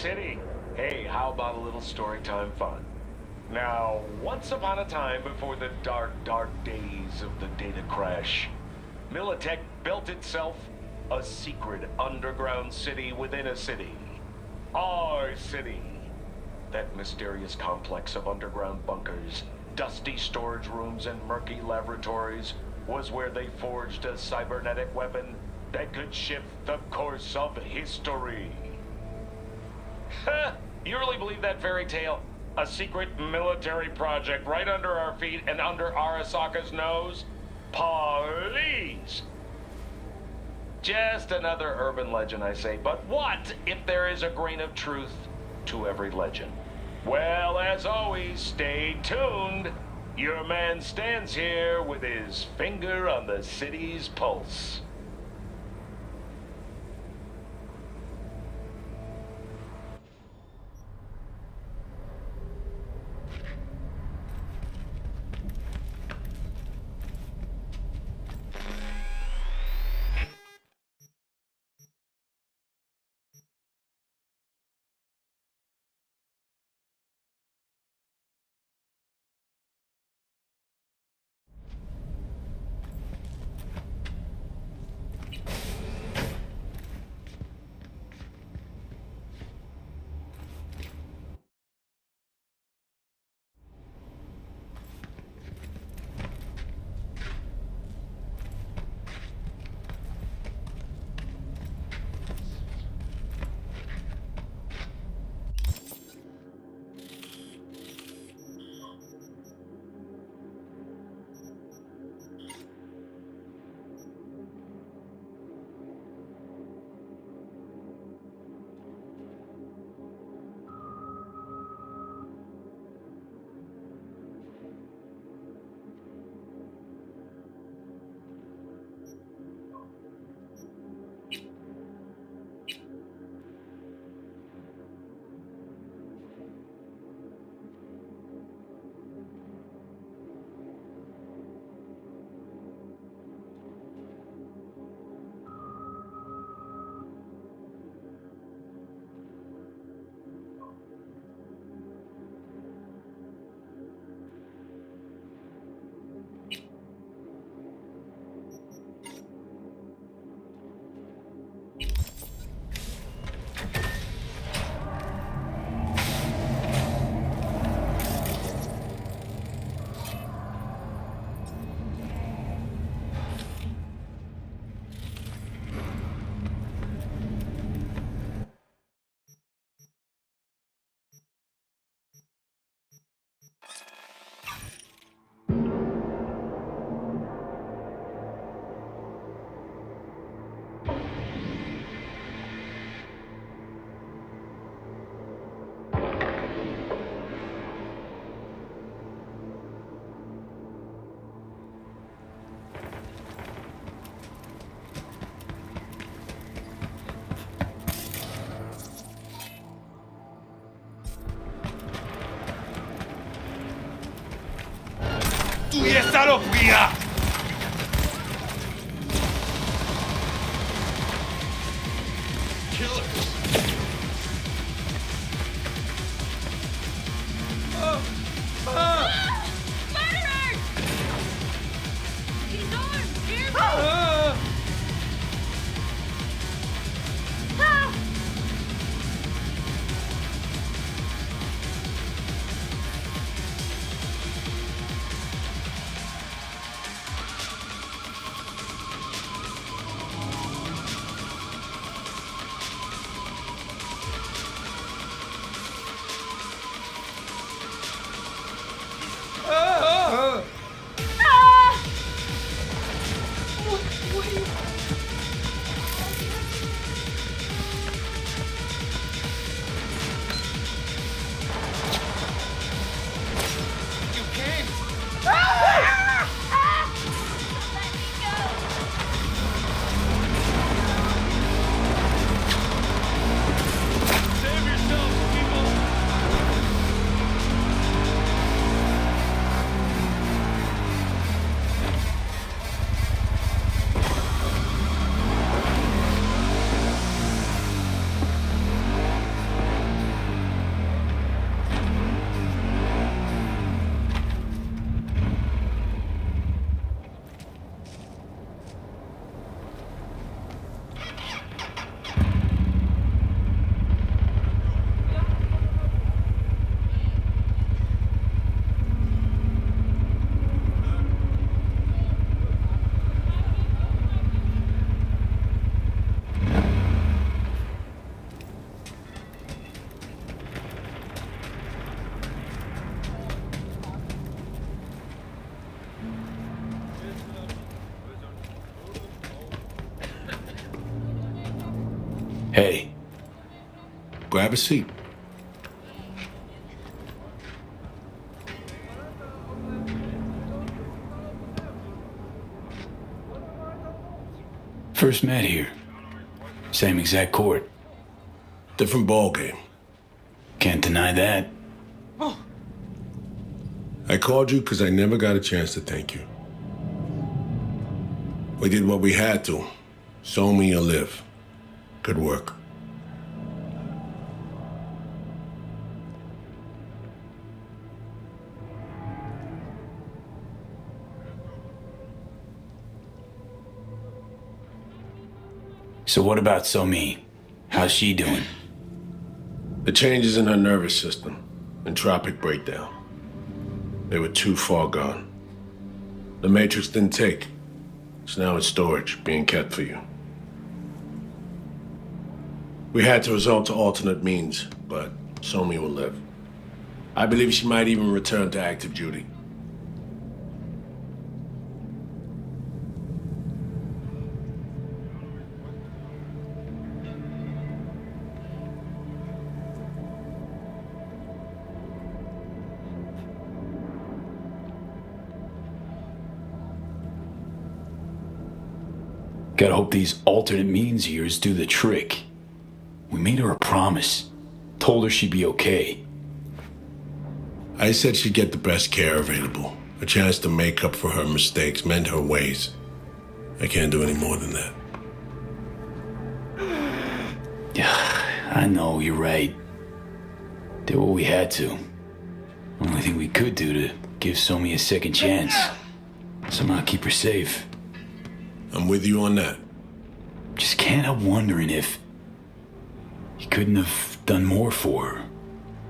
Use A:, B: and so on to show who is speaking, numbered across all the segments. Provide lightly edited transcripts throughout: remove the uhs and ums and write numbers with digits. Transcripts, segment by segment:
A: City. Hey, how about a little storytime fun? Now, once upon a time before the dark, dark days of the data crash, Militech built itself a secret underground city within a city. Our city. That mysterious complex of underground bunkers, dusty storage rooms, and murky laboratories was where they forged a cybernetic weapon that could shift the course of history. Ha! You really believe that fairy tale? A secret military project right under our feet and under Arasaka's nose? Please! Just another urban legend, I say. But what if there is a grain of truth to every legend? Well, as always, stay tuned. Your man stands here with his finger on the city's pulse.
B: Tu jest Alofria! Killers!
C: Murderer! He's armed! Careful!
D: Grab a seat.
E: First met here. Same exact court.
D: Different ball game.
E: Can't deny that.
D: I called you because I never got a chance to thank you. We did what we had to. Show me you live. Good work.
E: So what about Somi? How's she doing?
D: The changes in her nervous system. Entropic breakdown. They were too far gone. The Matrix didn't take. It's now in storage, being kept for you. We had to resort to alternate means, but Somi will live. I believe she might even return to active duty.
E: Gotta hope these alternate means of yours do the trick. We made her a promise. Told her she'd be okay.
D: I said she'd get the best care available. A chance to make up for her mistakes, mend her ways. I can't do any more than that.
E: Yeah, I know, you're right. Did what we had to. Only thing we could do to give Somi a second chance. Somehow keep her safe.
D: I'm with you on that.
E: Just can't help wondering if he couldn't have done more for her.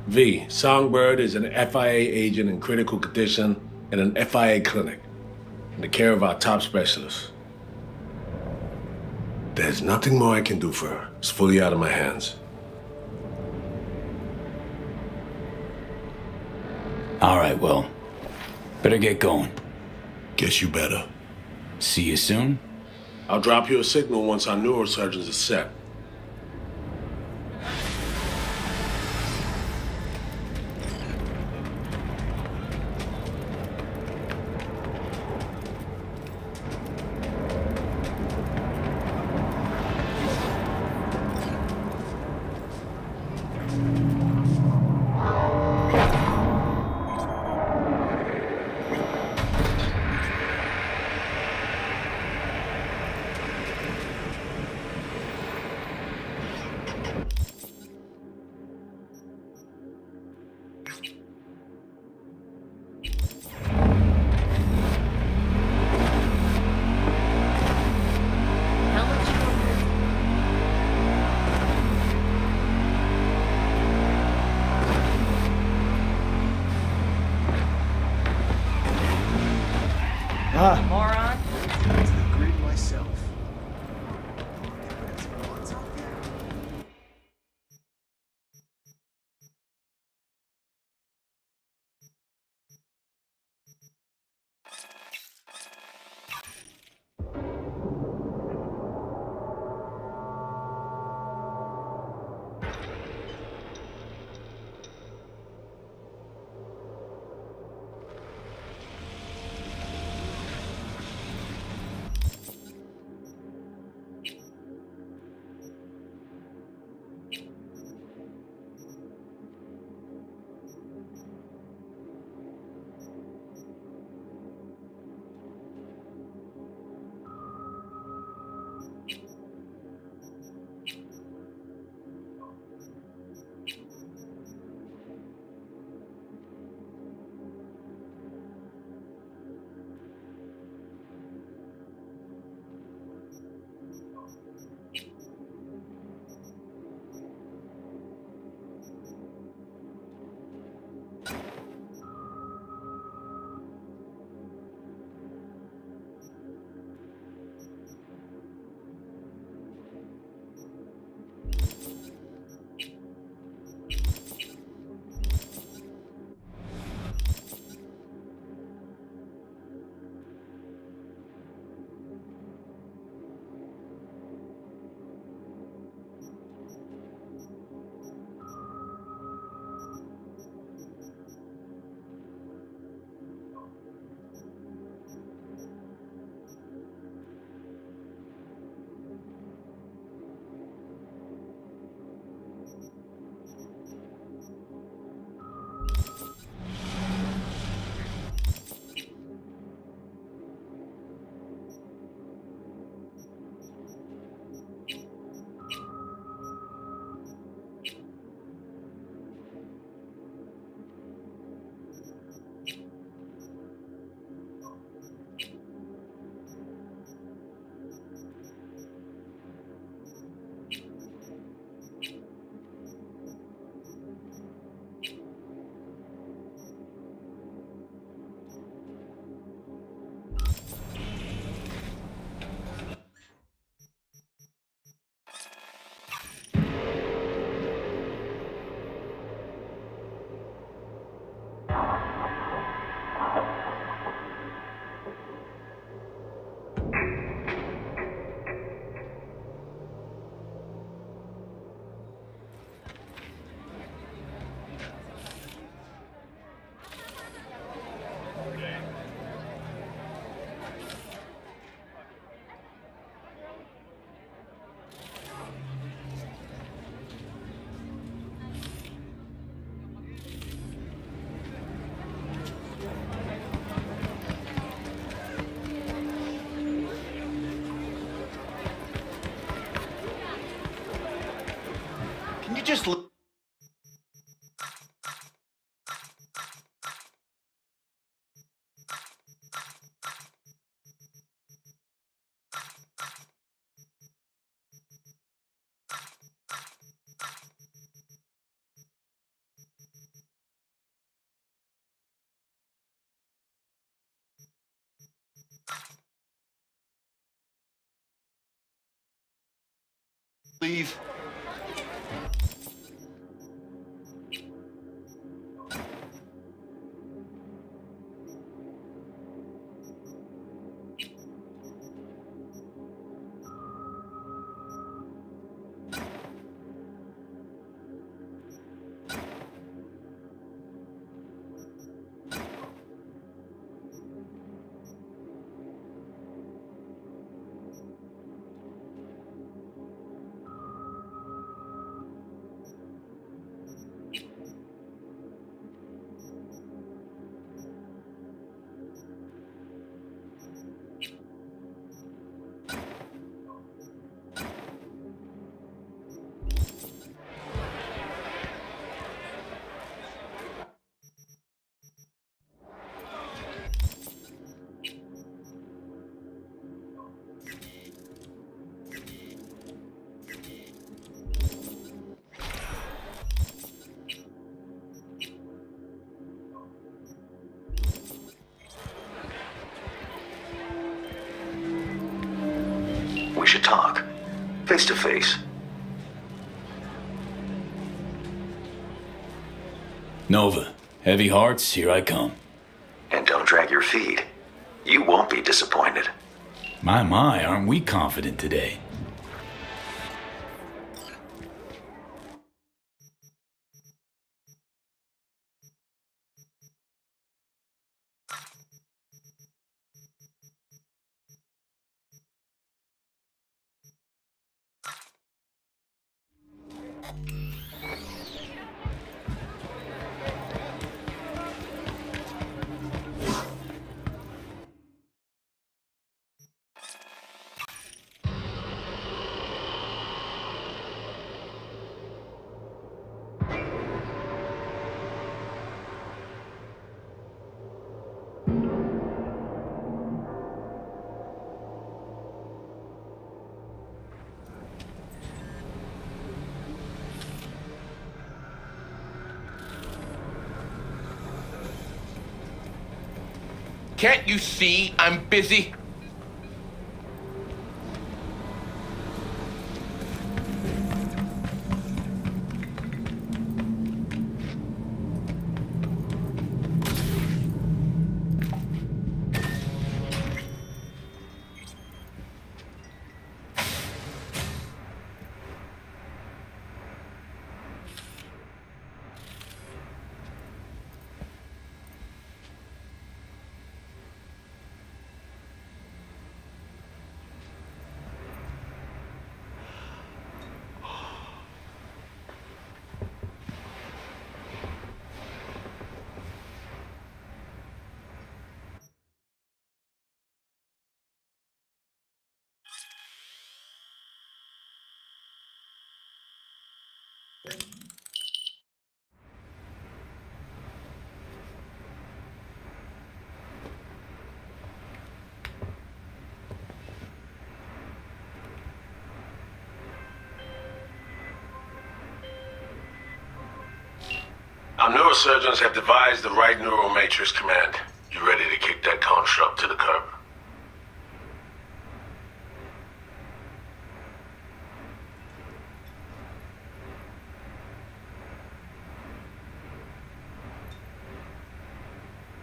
D: V, Songbird is an FIA agent in critical condition in an FIA clinic, in the care of our top specialists. There's nothing more I can do for her. It's fully out of my hands.
E: All right, well, better get going.
D: Guess you better.
E: See you soon.
D: I'll drop you a signal once our neurosurgeons are set.
C: How much longer? Moron.
F: To the grid myself.
B: Please.
G: We should talk. Face to face.
E: Nova, heavy hearts, here I come.
G: And don't drag your feet. You won't be disappointed.
E: My, aren't we confident today?
B: Can't you see I'm busy?
D: Our neurosurgeons have devised the right neural matrix command. You ready to kick that construct to the curb?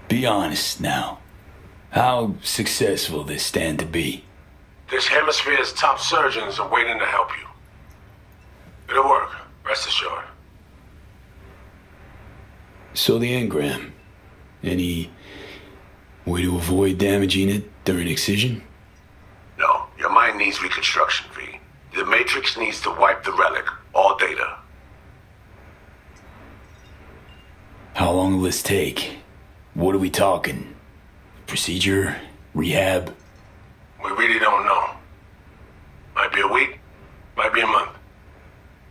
E: Be honest now. How successful this stand to be?
D: This hemisphere's top surgeons are waiting to help you. It'll work, rest assured.
E: So the engram. Any way to avoid damaging it during excision?
D: No, your mind needs reconstruction, V. The Matrix needs to wipe the relic, all data.
E: How long will this take? What are we talking? Procedure? Rehab?
D: We really don't know. Might be a week, might be a month.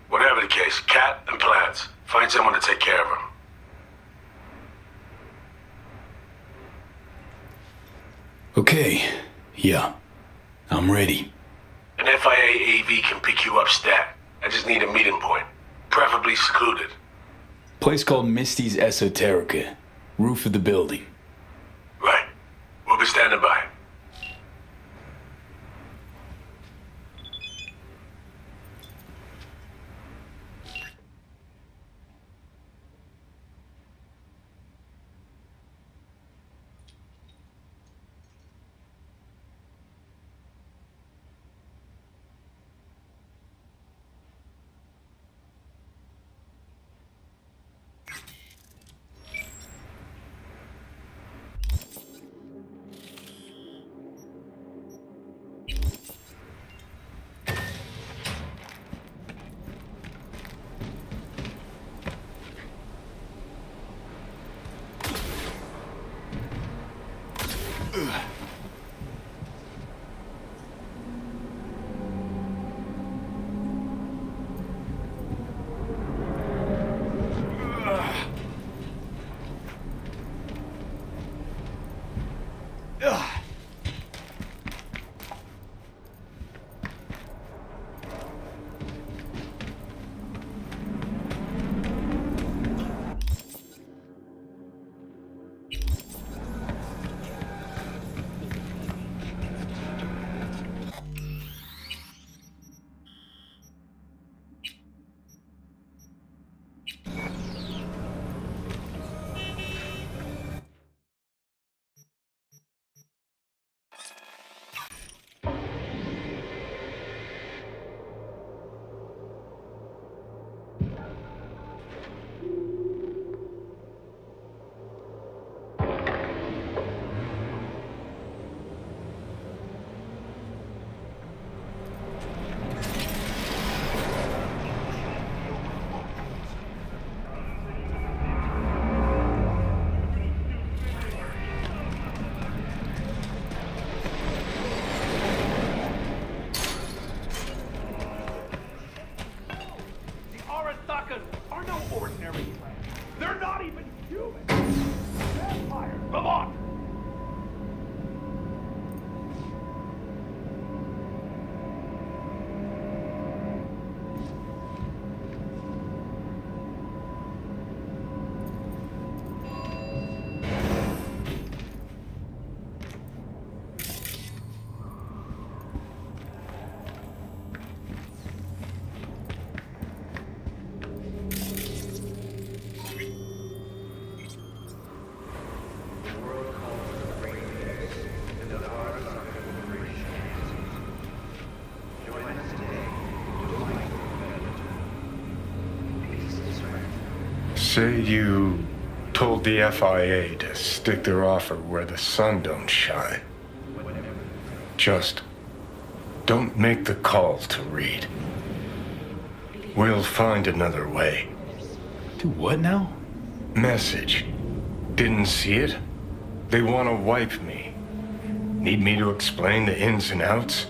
D: Whatever the case, Cat and plans. Find someone to take care of him.
E: Okay, yeah. I'm ready.
D: An FIA AV can pick you up stat. I just need a meeting point. Preferably secluded.
E: Place called Misty's Esoterica. Roof of the building.
D: Right. We'll be standing by.
H: Arasakas are no ordinary threat. They're not even human. Vampires. Come on.
I: Say you told the FIA to stick their offer where the sun don't shine. Just don't make the call to Reed. We'll find another way.
E: Do what now?
I: Message. Didn't see it? They want to wipe me. Need me to explain the ins and outs?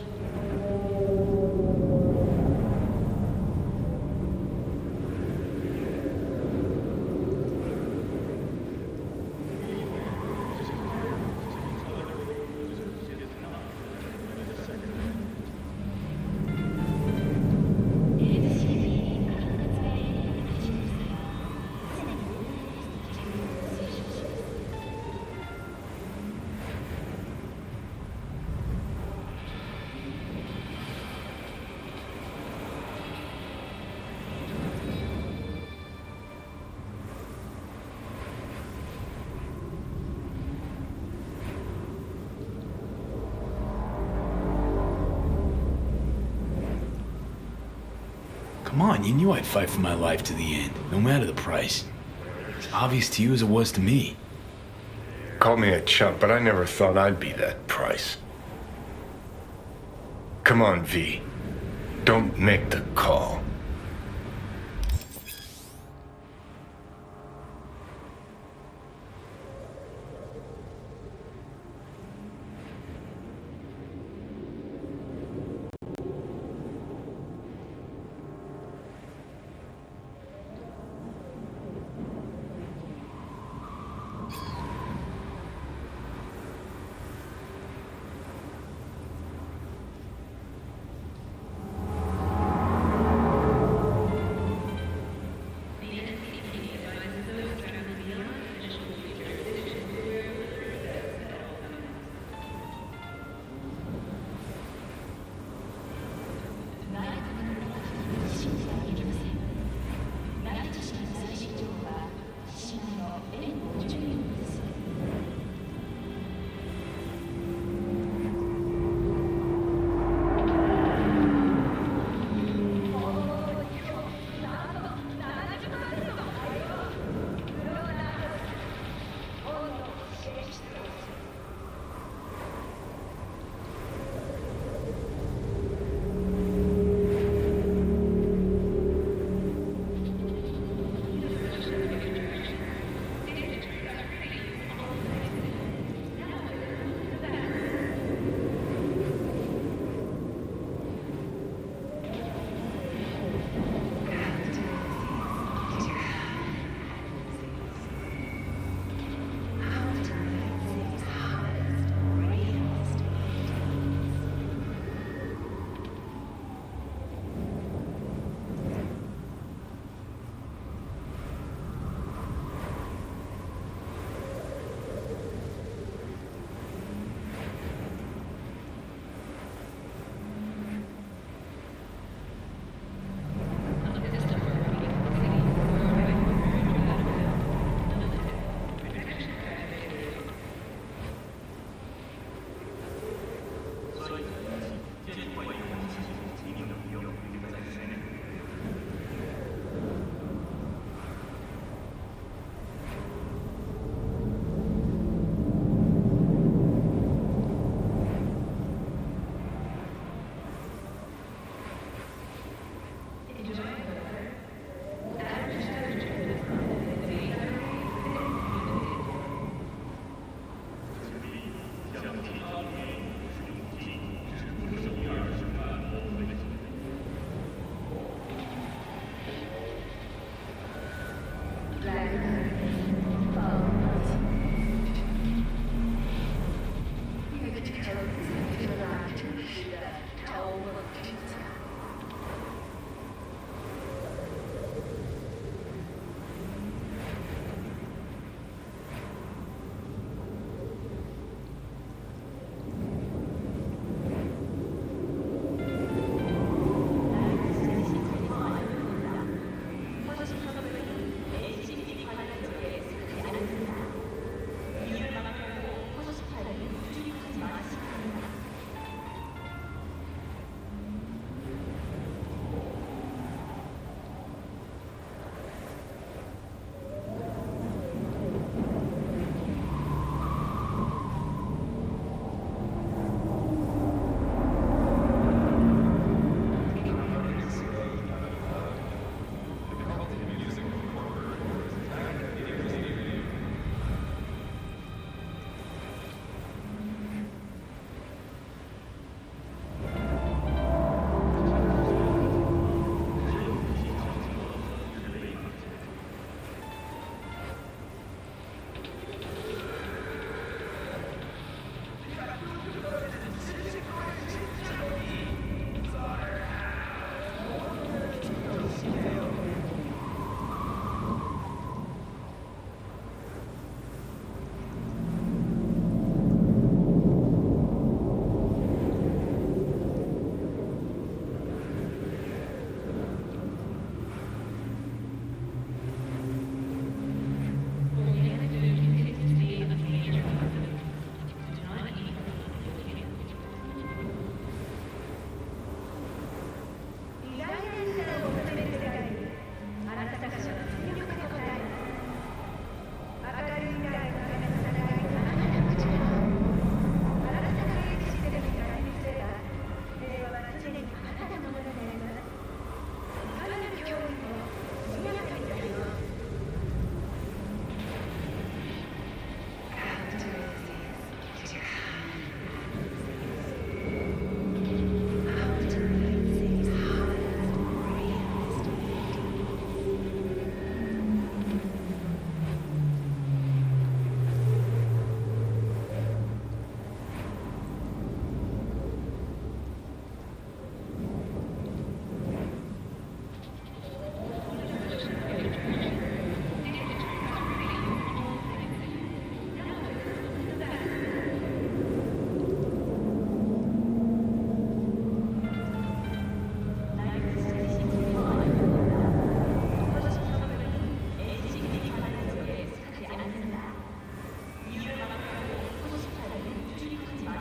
E: Come on, you knew I'd fight for my life to the end, no matter the price. It's obvious to you as it was to me.
I: Call me a chump, but I never thought I'd be that price. Come on, V. Don't make the call.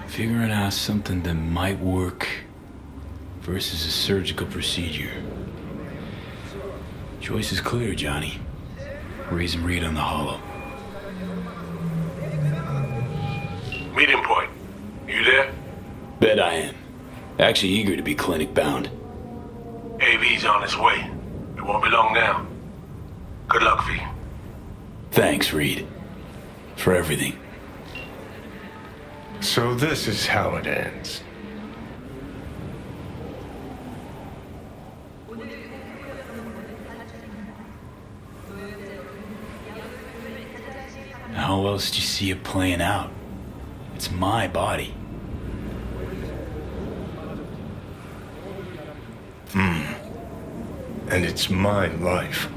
E: Figuring out something that might work versus a surgical procedure. Choice is clear, Johnny. Raise and read on the hollow.
D: Meeting point. You there?
E: Bet I am. Actually eager to be clinic bound.
D: AV's on its way. It won't be long now. Good luck, V.
E: Thanks, Reed. For everything.
I: So this is how it ends.
E: How else do you see it playing out? It's my body.
I: And it's my life.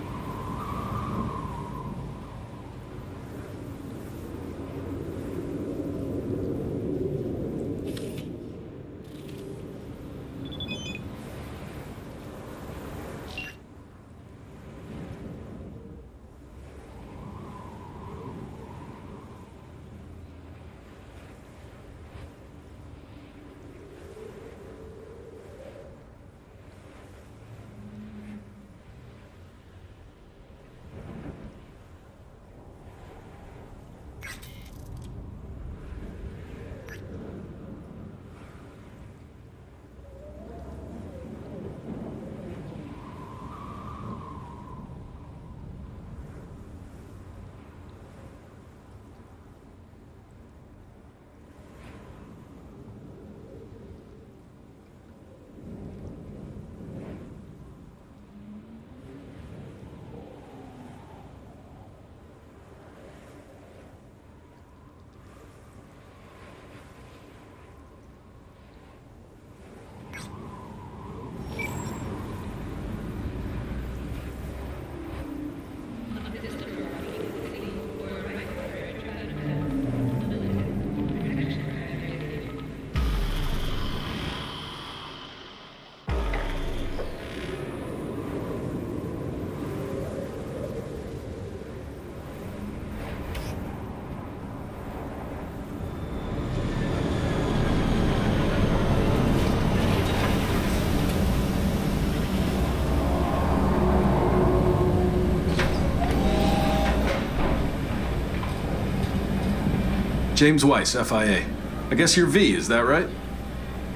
J: James Weiss, FIA. I guess you're V, is that right?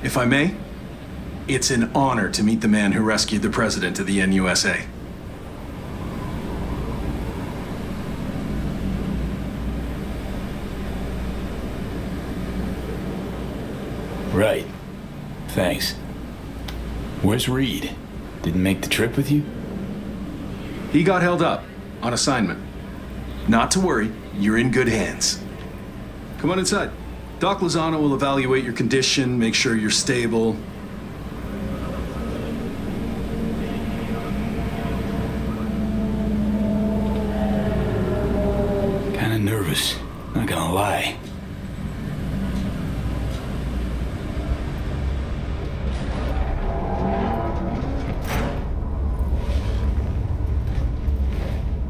J: If I may, it's an honor to meet the man who rescued the president of the NUSA.
E: Right. Thanks. Where's Reed? Didn't make the trip with you?
J: He got held up on assignment. Not to worry, you're in good hands. Come on inside. Doc Lozano will evaluate your condition, make sure you're stable.
E: Kinda nervous, not gonna lie.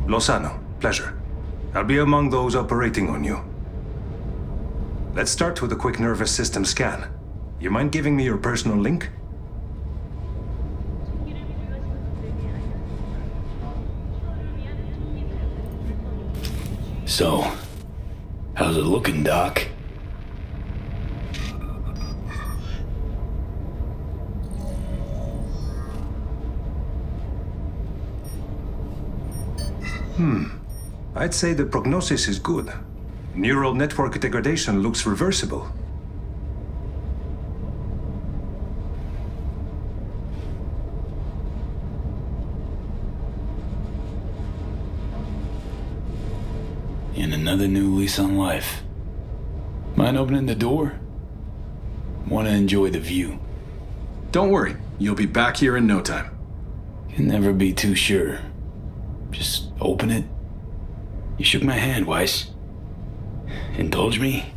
K: Lozano, pleasure. I'll be among those operating on you. Let's start with a quick nervous system scan. You mind giving me your personal link?
E: So, how's it looking, Doc?
K: I'd say the prognosis is good. Neural network degradation looks reversible.
E: And another new lease on life. Mind opening the door? Want to enjoy the view.
J: Don't worry, you'll be back here in no time.
E: Can never be too sure. Just open it. You shook my hand, Weiss. Indulge me?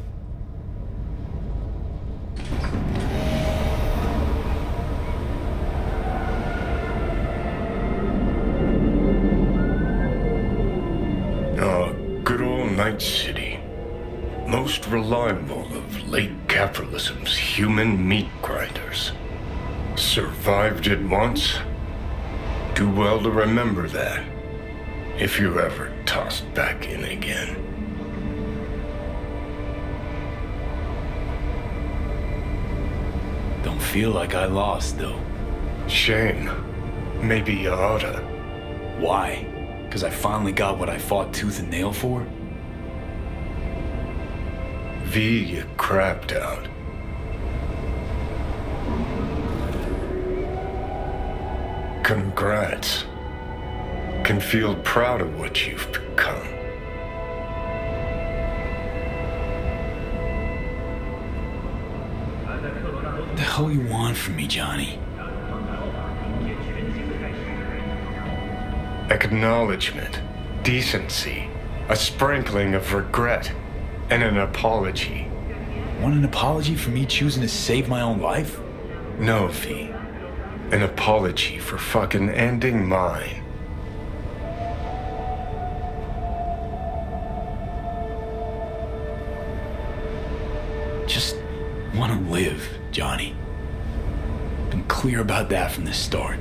I: Oh, good old Night City. Most reliable of late capitalism's human meat grinders. Survived it once. Do well to remember that, if you're ever tossed back in again.
E: Don't feel like I lost, though.
I: Shame. Maybe you oughta.
E: Why? Because I finally got what I fought tooth and nail for?
I: V, you crapped out. Congrats. Can feel proud of what you've become.
E: What the hell you want from me, Johnny?
I: Acknowledgement, decency, a sprinkling of regret, and an apology.
E: Want an apology for me choosing to save my own life?
I: No, V. An apology for fucking ending mine.
E: Just want to live, Johnny. Been clear about that from the start.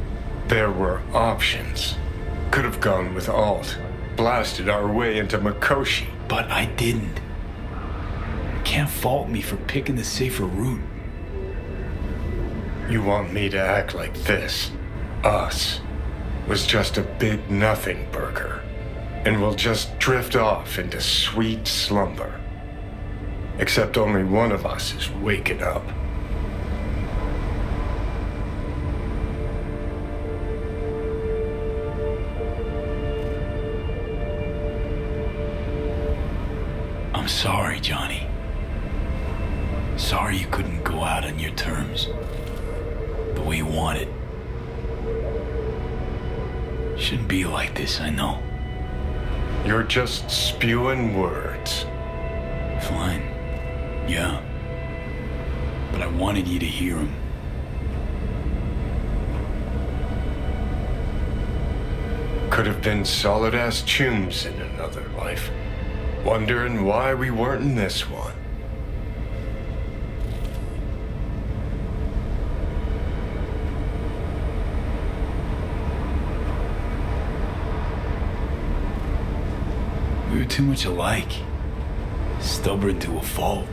I: There were options. Could have gone with Alt, blasted our way into Mikoshi.
E: But I didn't. Can't fault me for picking the safer route.
I: You want me to act like this? Us was just a big nothing burger, and we'll just drift off into sweet slumber. Except only one of us is waking up.
E: I'm sorry, Johnny. Sorry you couldn't go out on your terms. The way you wanted. Shouldn't be like this, I know.
I: You're just spewing words.
E: Fine. Yeah. But I wanted you to hear them.
I: Could have been solid-ass chums in another life. Wondering why we weren't in this one.
E: We were too much alike. Stubborn to a fault.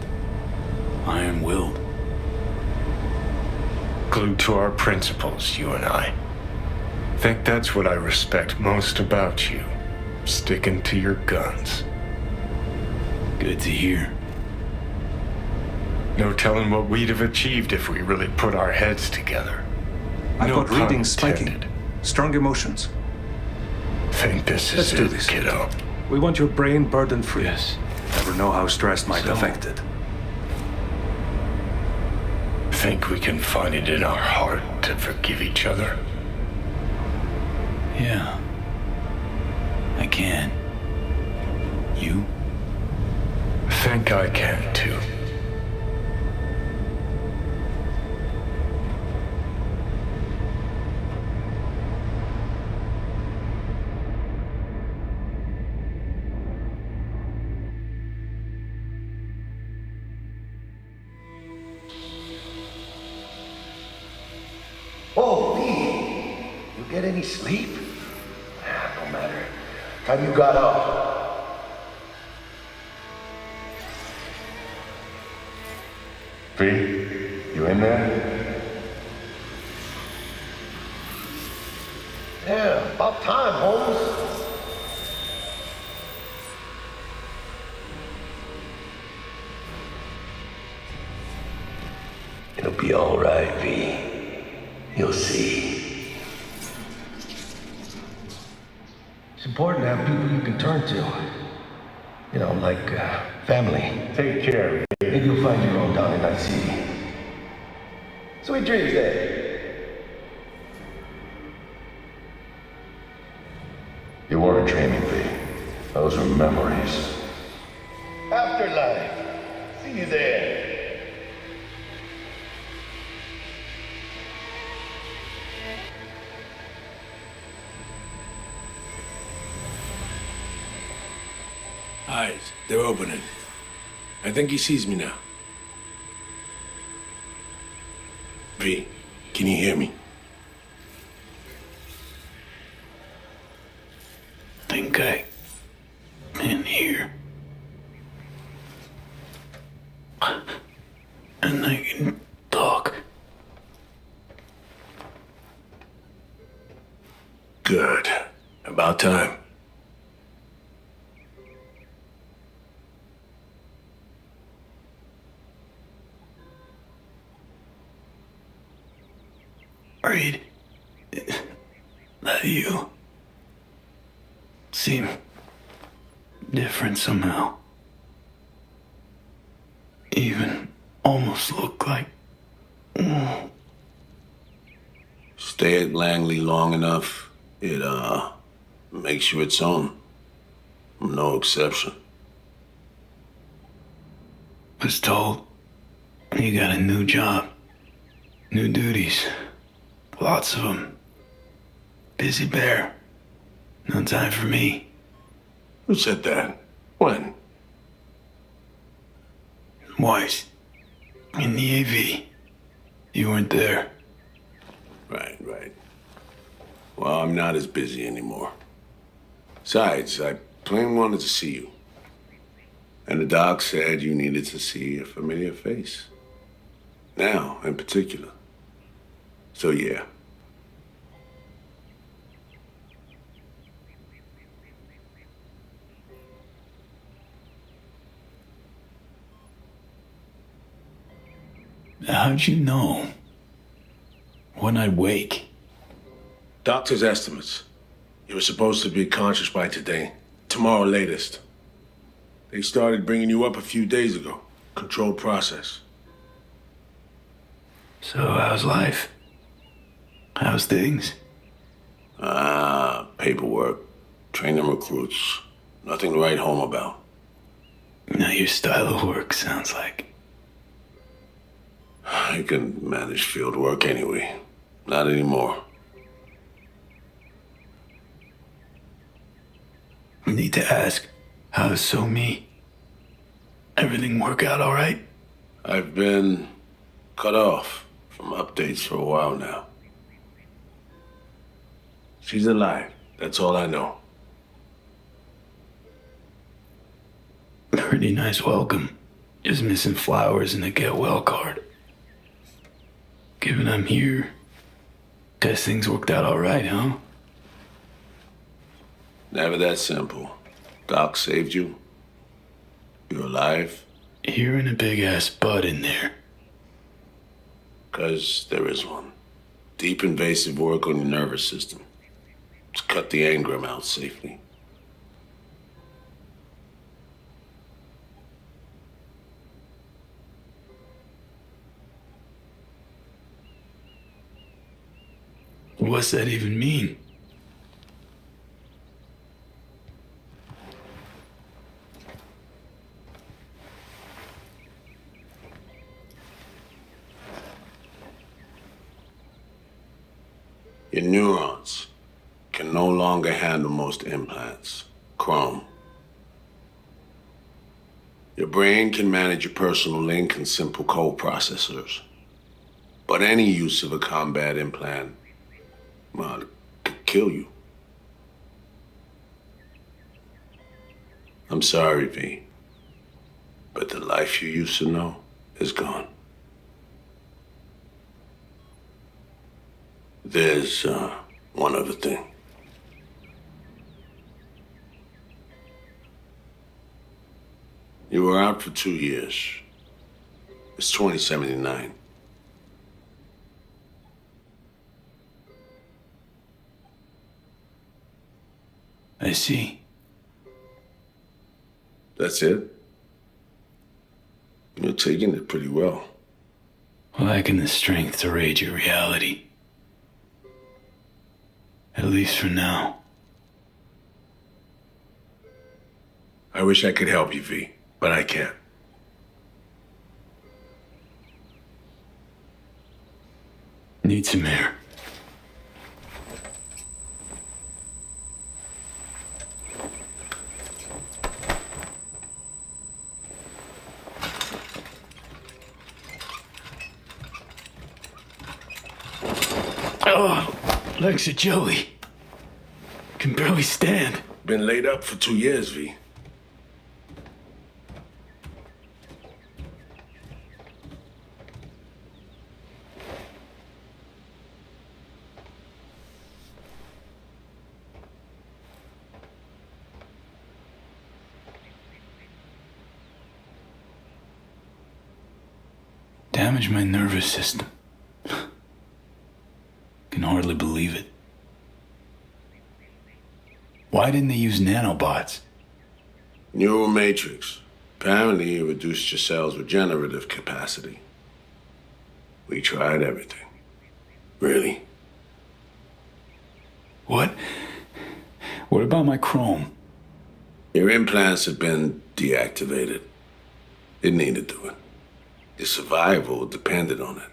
E: Iron-willed.
I: Glued to our principles, you and I. Think that's what I respect most about you. Sticking to your guns.
E: Good to hear.
I: No telling what we'd have achieved if we really put our heads together.
K: I've
I: No
K: got
I: pun
K: readings spiking.
I: intended.
K: Strong emotions.
I: Think this is
K: Let's do
I: it,
K: this.
I: kiddo.
K: We want your brain burden-free.
E: Yes.
K: Never know how stress might affect it.
I: Think we can find it in our heart to forgive each other?
E: Yeah. I can. You?
I: Think I can too.
F: Oh, V, you get any sleep? No matter. Time you got up.
I: V, you in there?
F: Yeah, about time, Holmes. It'll be all right, V. You'll see. It's important to have people you can turn to. You know, like family.
I: Take care.
F: Maybe you'll find your own down in IC. Sweet dreams, then. You weren't dreaming, V. Those were memories. Afterlife. See you there.
D: Eyes, they're opening. I think he sees me now. V, can you hear me?
E: Think I can hear. And I can talk.
D: Good. About time.
E: Reed, that you seem different somehow. Even almost look like...
D: Stay at Langley long enough, it, makes you its own. I'm no exception.
E: Was told you got a new job, new duties, lots of them. Busy bear. No time for me.
D: Who said that? When?
E: Weiss. In the AV. You weren't there.
D: Right. Well, I'm not as busy anymore. Besides, I plain wanted to see you. And the doc said you needed to see a familiar face. Now, in particular. So, yeah.
E: How'd you know? When I'd wake?
D: Doctor's estimates. You were supposed to be conscious by today. Tomorrow latest. They started bringing you up a few days ago. Controlled process.
E: So how's life? How's things?
D: Paperwork. Training recruits. Nothing to write home about.
E: Now your style of work sounds like...
D: I can manage field work anyway. Not anymore.
E: Need to ask, how's So Me? Everything work out all right?
D: I've been cut off from updates for a while now. She's alive. That's all I know.
E: Pretty nice welcome. Just missing flowers and a get well card. Given I'm here, guess things worked out all right, huh?
D: Never that simple. Doc saved you. You're alive.
E: You're in a big-ass butt in there.
D: 'Cause there is one. Deep invasive work on your nervous system. To cut the engram out safely.
E: What's that even mean?
D: Your neurons can no longer handle most implants. Chrome. Your brain can manage your personal link and simple code processors. But any use of a combat implant, well, it could kill you. I'm sorry, V. But the life you used to know is gone. There's, one other thing. You were out for 2 years. It's 2079.
E: I see.
D: That's it? You're taking it pretty well.
E: Lacking the strength to raid your reality. At least for now.
D: I wish I could help you, V, but I can't.
E: Need some air. Oh, legs are jelly. Can barely stand.
D: Been laid up for 2 years, V.
E: Damaged my nervous system. Can hardly believe it. Why didn't they use nanobots?
D: Neural matrix. Apparently, it reduced your cell's regenerative capacity. We tried everything. Really?
E: What? What about my chrome?
D: Your implants have been deactivated. It needed to it. Your survival depended on it.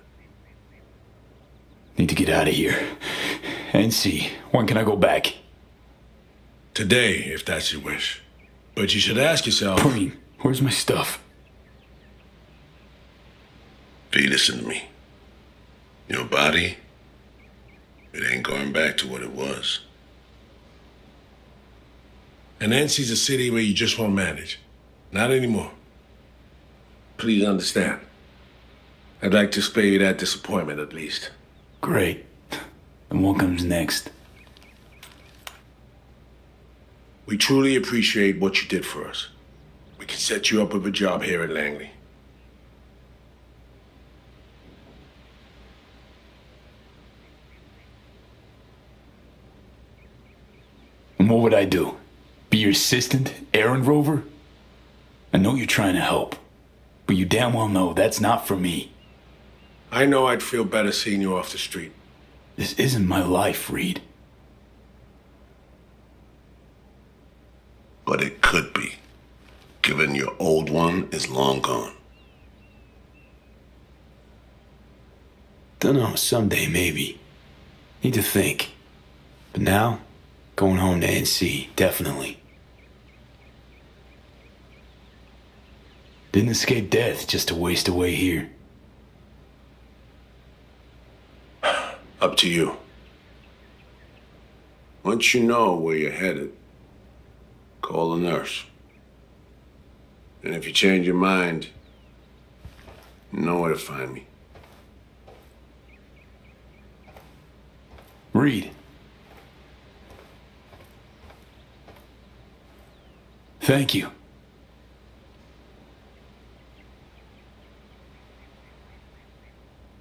E: Need to get out of here. NC, when can I go back?
D: Today, if that's your wish. But you should ask yourself...
E: Preem, where's my stuff?
D: V, listen to me. Your body, it ain't going back to what it was. And NC's a city where you just won't manage. Not anymore. Please understand. I'd like to spare you that disappointment at least.
E: Great. And what comes next?
D: We truly appreciate what you did for us. We can set you up with a job here at Langley.
E: And what would I do? Be your assistant, errand rover? I know you're trying to help, but you damn well know that's not for me.
D: I know I'd feel better seeing you off the street.
E: This isn't my life, Reed.
D: But it could be, given your old one is long gone.
E: Dunno, someday maybe. Need to think. But now, going home to NC, definitely. Didn't escape death just to waste away here.
D: Up to you. Once you know where you're headed, call a nurse. And if you change your mind, you know where to find me.
E: Reed. Thank you.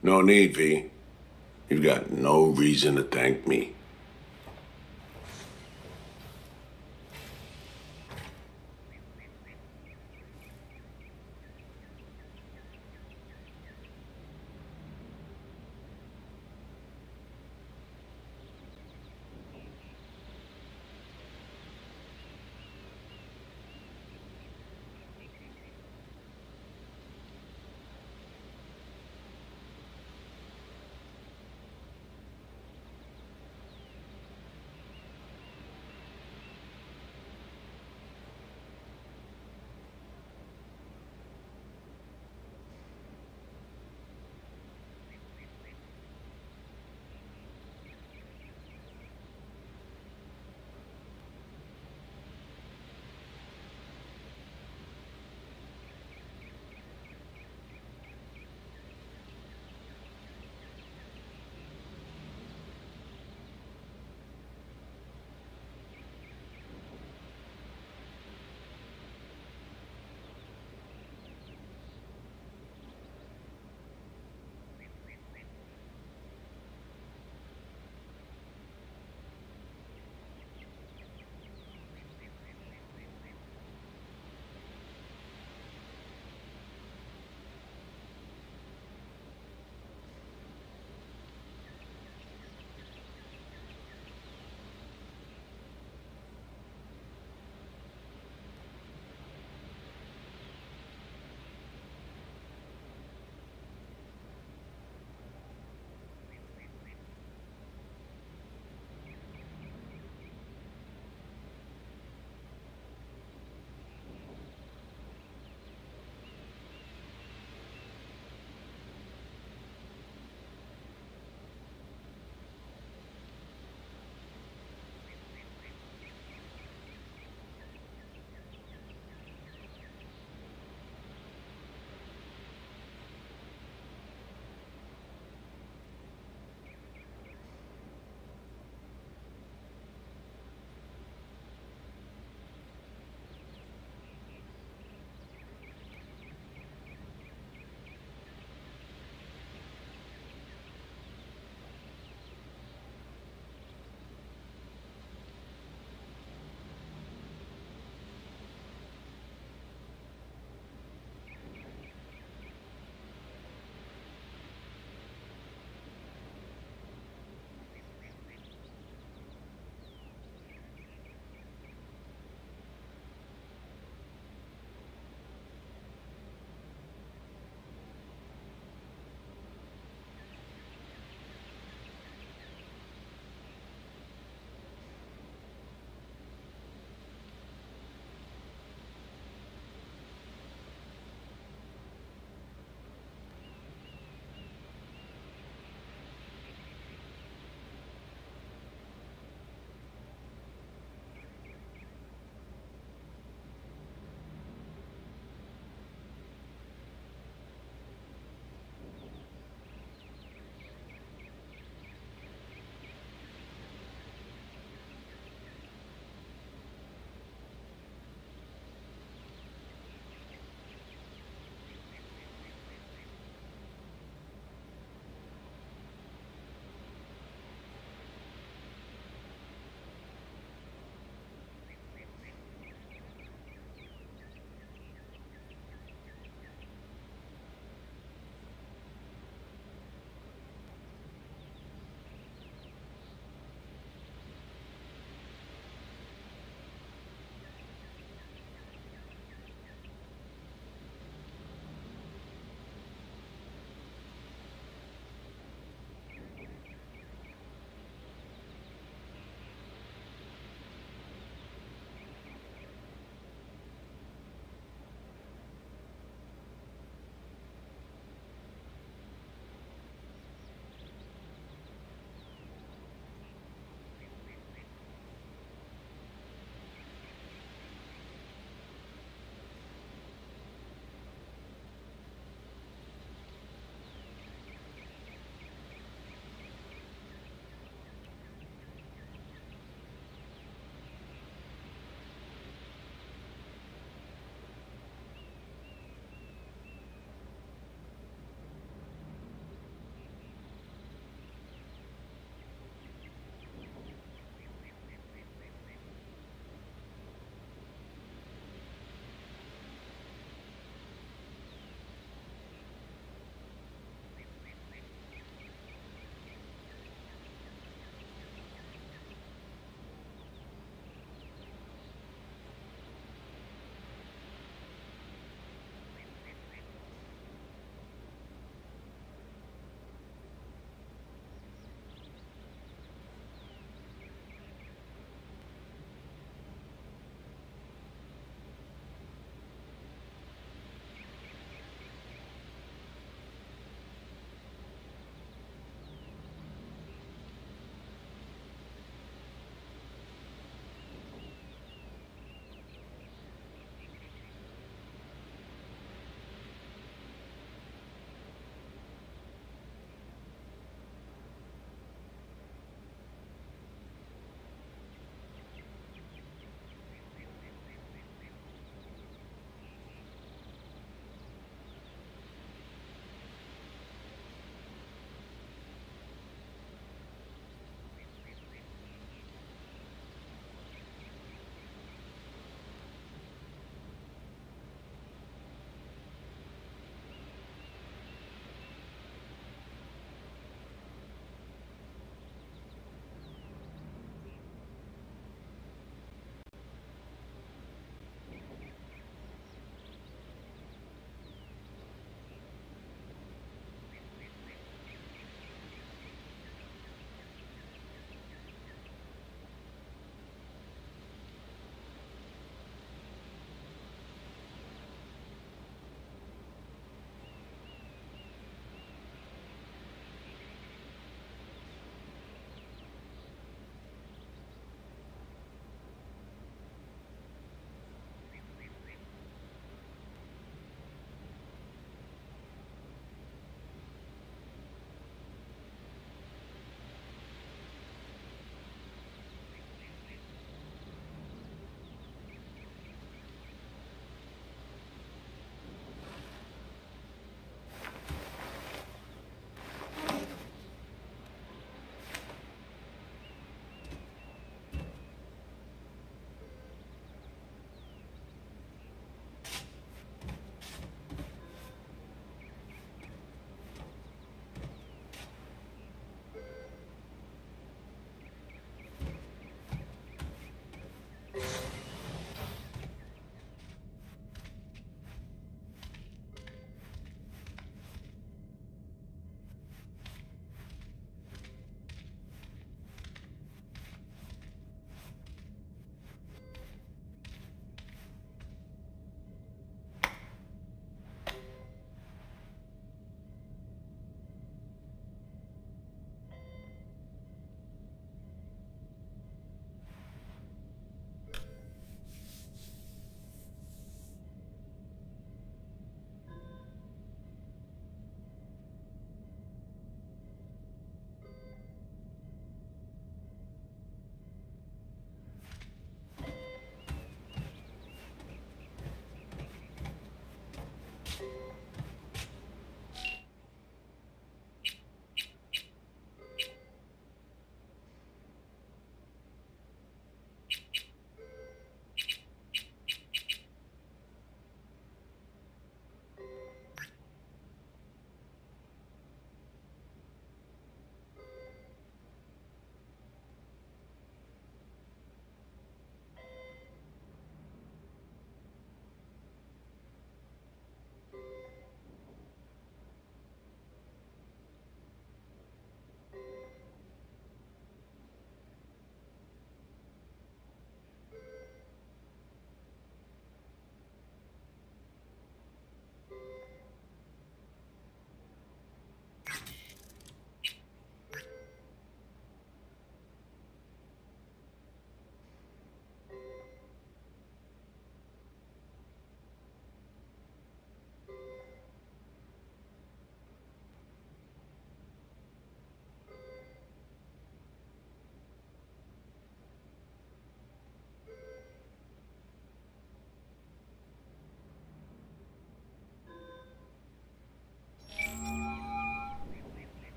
D: No need, V. You've got no reason to thank me.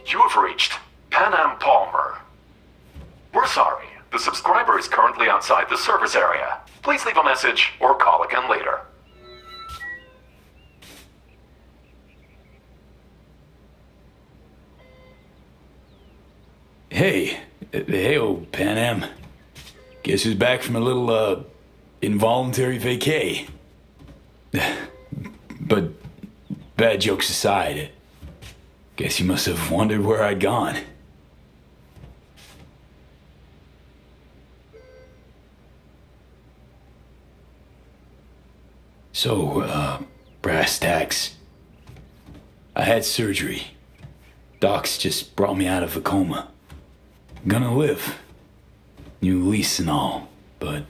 G: You have reached Pan Am Palmer. We're sorry. The subscriber is currently outside the service area. Please leave a message or call again later.
E: Hey, old Pan Am. Guess who's back from a little, involuntary vacay? But bad jokes aside, guess you must have wondered where I'd gone. So, brass tacks. I had surgery. Docs just brought me out of a coma. Gonna live. New lease and all, but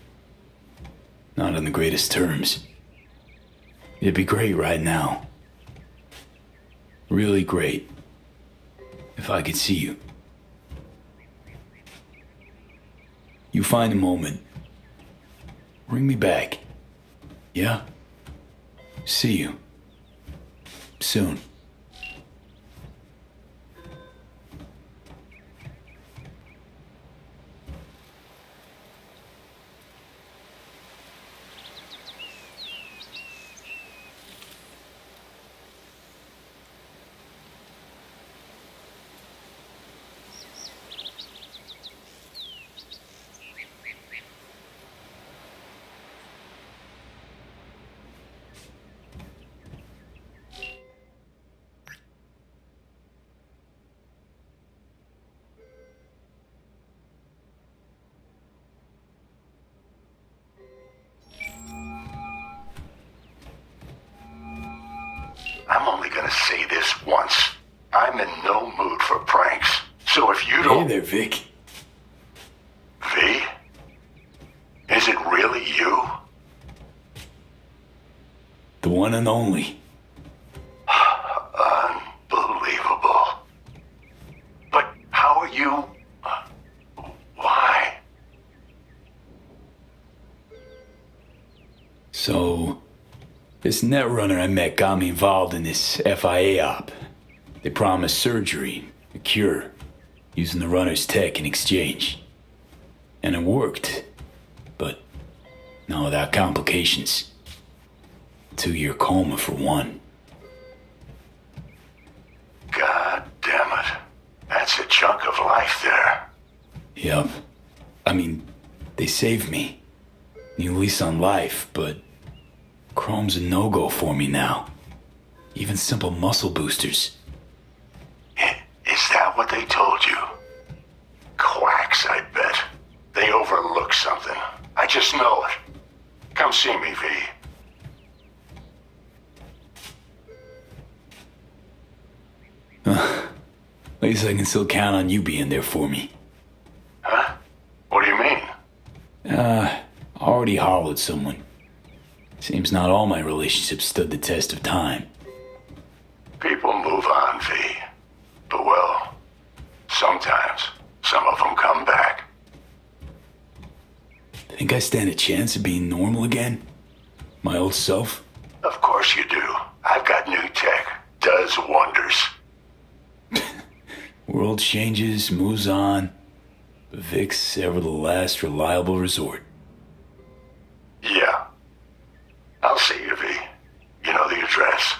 E: not on the greatest terms. It'd be great right now. Really great. If I could see you. You find a moment. Ring me back. Yeah? See you. Soon.
F: I'm only gonna say this once. I'm in no mood for pranks. So if you don't...
E: Hey there, Vic.
F: V? Is it really you?
E: The one and only.
F: Unbelievable. But how are you... Why?
E: So, this netrunner I met got me involved in this FIA op. They promised surgery, a cure, using the runner's tech in exchange. And it worked. But not without complications. 2-year coma for one.
F: God damn it. That's a chunk of life there.
E: Yep. I mean, they saved me. New lease on life, but Chrome's a no-go for me now. Even simple muscle boosters.
F: Is that what they told you? Quacks, I bet. They overlook something. I just know it. Come see me, V.
E: At least I can still count on you being there for me.
F: Huh? What do you mean?
E: Already hollowed someone. Seems not all my relationships stood the test of time.
F: People move on, V. But well, sometimes some of them come back.
E: Think I stand a chance of being normal again? My old self?
F: Of course you do. I've got new tech. Does wonders.
E: World changes, moves on. But Vic's ever the last reliable resort.
F: Yeah. I'll see you, V. You know the address.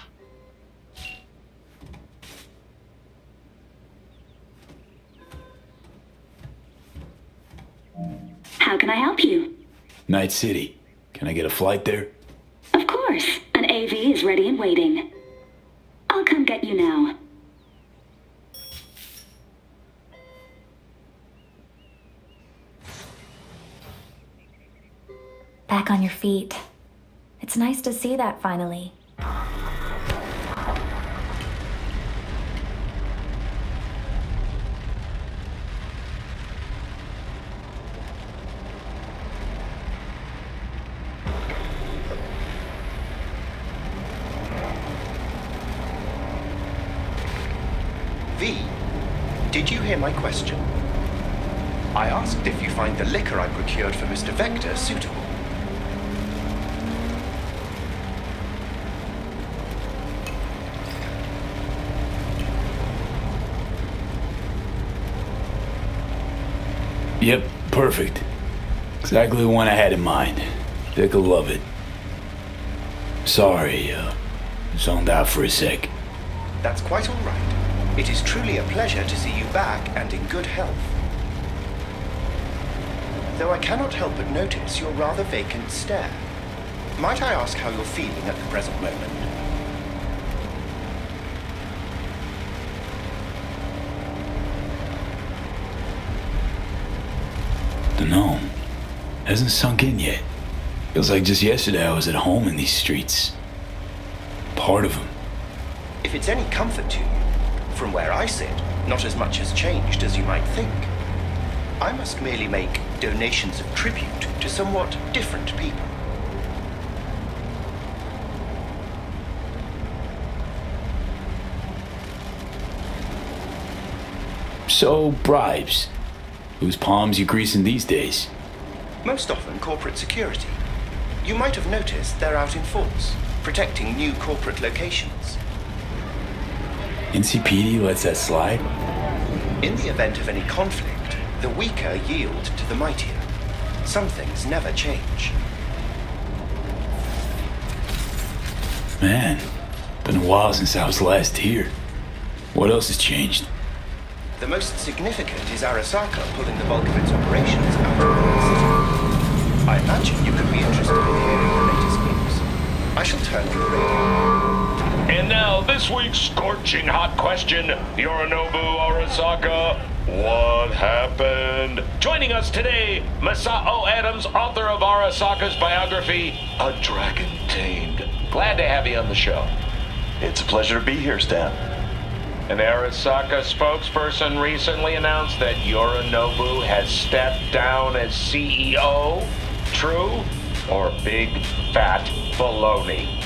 L: How can I help you?
E: Night City. Can I get a flight there?
L: Of course. An AV is ready and waiting. I'll come get you now.
M: Back on your feet. It's nice to see that finally.
N: V, did you hear my question? I asked if you find the liquor I procured for Mr. Vector suitable.
E: Yep, perfect. Exactly the one I had in mind. Dick'll love it. Sorry, zoned out for a sec.
N: That's quite all right. It is truly a pleasure to see you back and in good health. Though I cannot help but notice your rather vacant stare. Might I ask how you're feeling at the present moment?
E: Dunno. Hasn't sunk in yet. Feels like just yesterday I was at home in these streets. Part of them.
N: If it's any comfort to you, from where I sit, not as much has changed as you might think. I must merely make donations of tribute to somewhat different people.
E: So, bribes. Whose palms you greasing these days?
N: Most often corporate security. You might have noticed they're out in force, protecting new corporate locations.
E: NCPD lets that slide?
N: In the event of any conflict, the weaker yield to the mightier. Some things never change.
E: Man, been a while since I was last here. What else has changed?
N: The most significant is Arasaka pulling the bulk of its operations out of the city. I imagine you could be interested in hearing the latest news. I shall turn on the radio.
A: And now, this week's scorching hot question, Yorinobu Arasaka, what happened? Joining us today, Masao Adams, author of Arasaka's biography, A Dragon Tamed. Glad to have you on the show.
O: It's a pleasure to be here, Stan.
A: An Arasaka spokesperson recently announced that Yorinobu has stepped down as CEO. True or big fat baloney?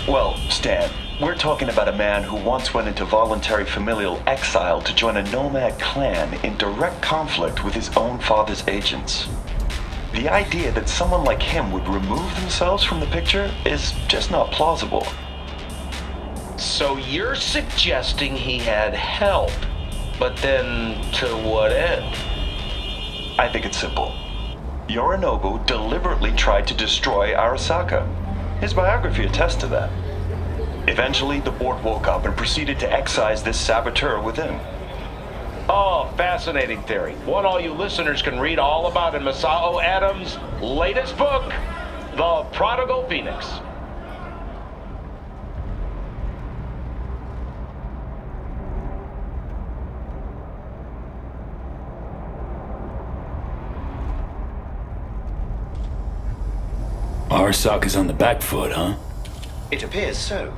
O: Well, Stan, we're talking about a man who once went into voluntary familial exile to join a nomad clan in direct conflict with his own father's agents. The idea that someone like him would remove themselves from the picture is just not plausible.
A: So you're suggesting he had help, but then to what end?
O: I think it's simple. Yorinobu deliberately tried to destroy Arasaka. His biography attests to that. Eventually, the board woke up and proceeded to excise this saboteur within.
A: Oh, fascinating theory. One all you listeners can read all about in Masao Adams' latest book, The Prodigal Phoenix.
E: Arasaka's on the back foot, huh?
N: It appears so.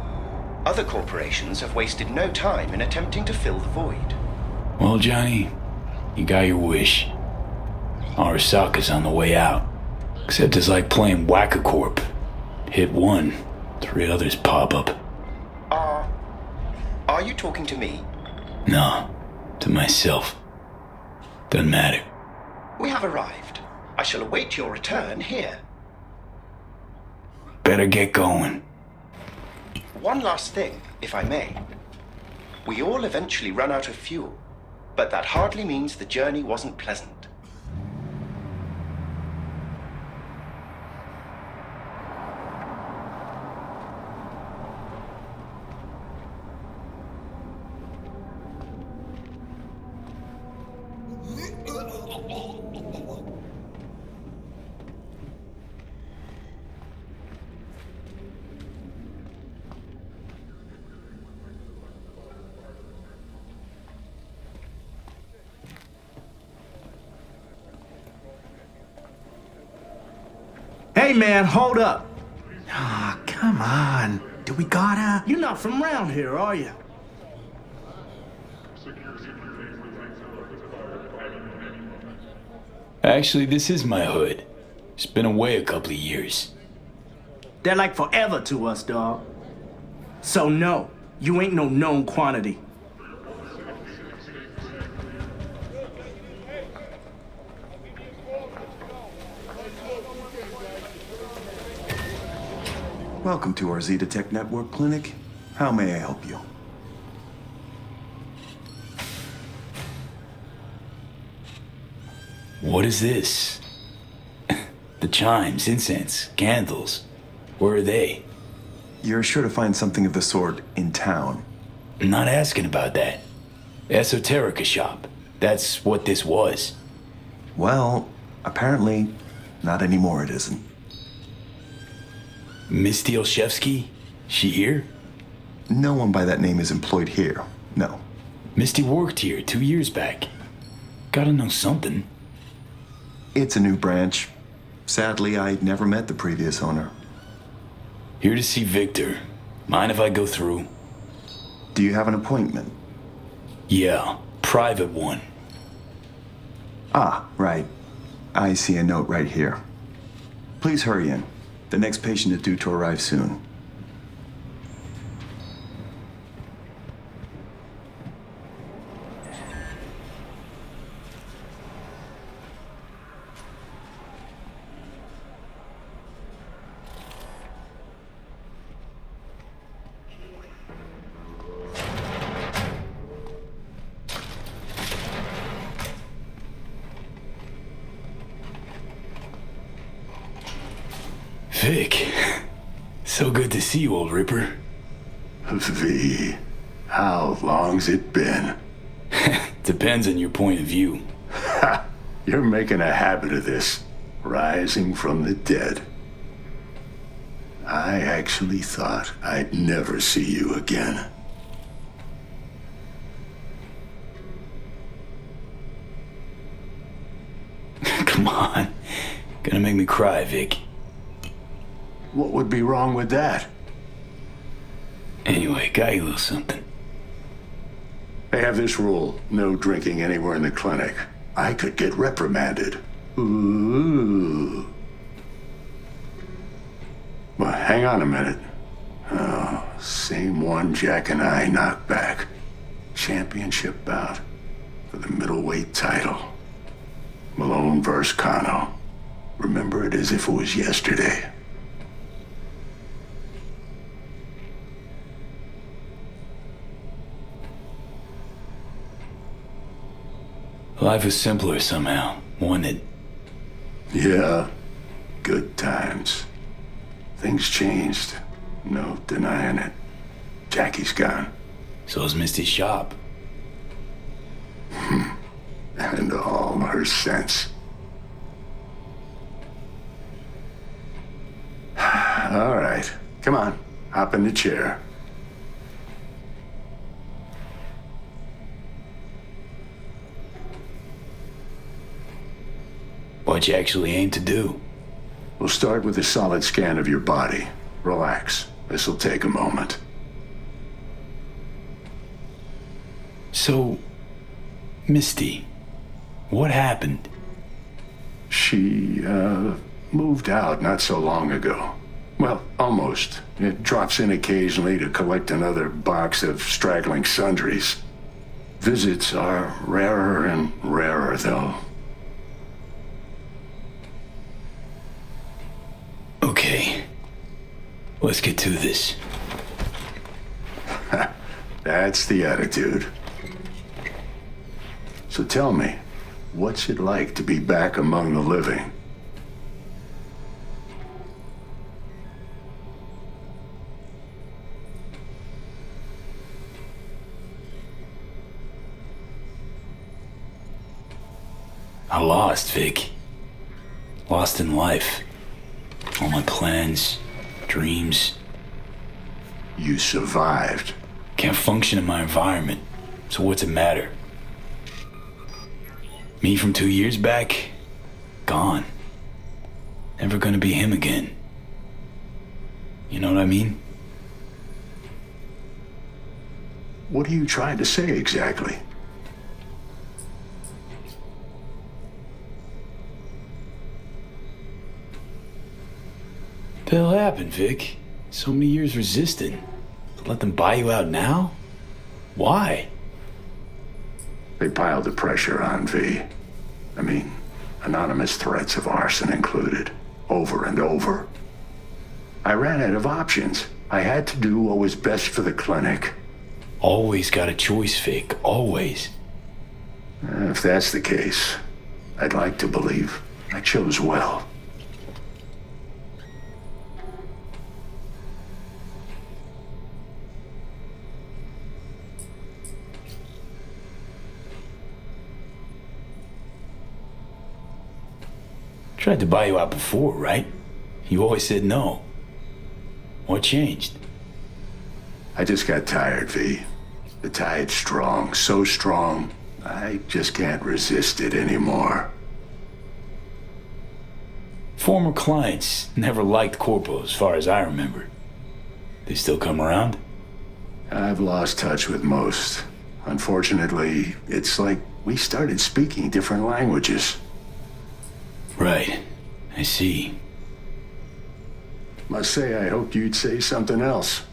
N: Other corporations have wasted no time in attempting to fill the void.
E: Well, Johnny, you got your wish. Arasaka's on the way out. Except it's like playing Whack-A-Corp. Hit one, 3 others pop up.
N: Are you talking to me?
E: No, to myself. Doesn't matter.
N: We have arrived. I shall await your return here.
E: Better get going.
N: One last thing, if I may. We all eventually run out of fuel, but that hardly means the journey wasn't pleasant.
H: Hey man, hold up. Ah, come on. Do we gotta? You're not from around here, are you?
E: Actually, this is my hood. It's been away a couple of years.
H: They're like forever to us, dawg. So no, you ain't no known quantity.
P: Welcome to our Zetatech Network Clinic. How may I help you?
E: What is this? The chimes, incense, candles. Where are they?
P: You're sure to find something of the sort in town.
E: I'm not asking about that. Esoterica shop. That's what this was.
P: Well, apparently, not anymore it isn't.
E: Misty Olszewski? She here?
P: No one by that name is employed here, no.
E: Misty worked here 2 years back. Gotta know something.
P: It's a new branch. Sadly, I never met the previous owner.
E: Here to see Victor. Mind if I go through?
P: Do you have an appointment?
E: Yeah, private one.
P: Ah, right. I see a note right here. Please hurry in. The next patient is due to arrive soon.
E: Vic, so good to see you, old Ripper.
F: V, how long's it been?
E: Depends on your point of view.
F: Ha! You're making a habit of this, rising from the dead. I actually thought I'd never see you again.
E: Come on. Gonna make me cry, Vic.
F: What would be wrong with that?
E: Anyway, got you a little something.
F: They have this rule, no drinking anywhere in the clinic. I could get reprimanded. Ooh. Well, hang on a minute. Oh, same one Jack and I knocked back. Championship bout for the middleweight title. Malone versus Kano. Remember it as if it was yesterday.
E: Life was simpler somehow, wasn't it?
F: Yeah, good times. Things changed. No denying it. Jackie's gone.
E: So's Misty's shop.
F: And all her sense. All right, come on, hop in the chair.
E: What you actually aim to do?
F: We'll start with a solid scan of your body. Relax. This'll take a moment.
E: So, Misty, what happened?
F: She, moved out not so long ago. Well, almost. It drops in occasionally to collect another box of straggling sundries. Visits are rarer and rarer, though.
E: Okay. Let's get to this.
F: That's the attitude. So tell me, what's it like to be back among the living?
E: I lost, Vic. Lost in life. All my plans, dreams.
F: You survived.
E: Can't function in my environment, so what's it matter? Me from 2 years back? Gone. Never gonna be him again. You know what I mean?
F: What are you trying to say exactly?
E: The hell happened, Vic? So many years resisting. Let them buy you out now? Why?
F: They piled the pressure on V. I mean, anonymous threats of arson included, over and over. I ran out of options. I had to do what was best for the clinic.
E: Always got a choice, Vic. Always.
F: If that's the case, I'd like to believe I chose well.
E: Tried to buy you out before, right? You always said no. What changed?
F: I just got tired, V. The tide's strong, so strong, I just can't resist it anymore.
E: Former clients never liked Corpo as far as I remember. They still come around?
F: I've lost touch with most. Unfortunately, it's like we started speaking different languages.
E: Right. I see.
F: Must say I hoped you'd say something else.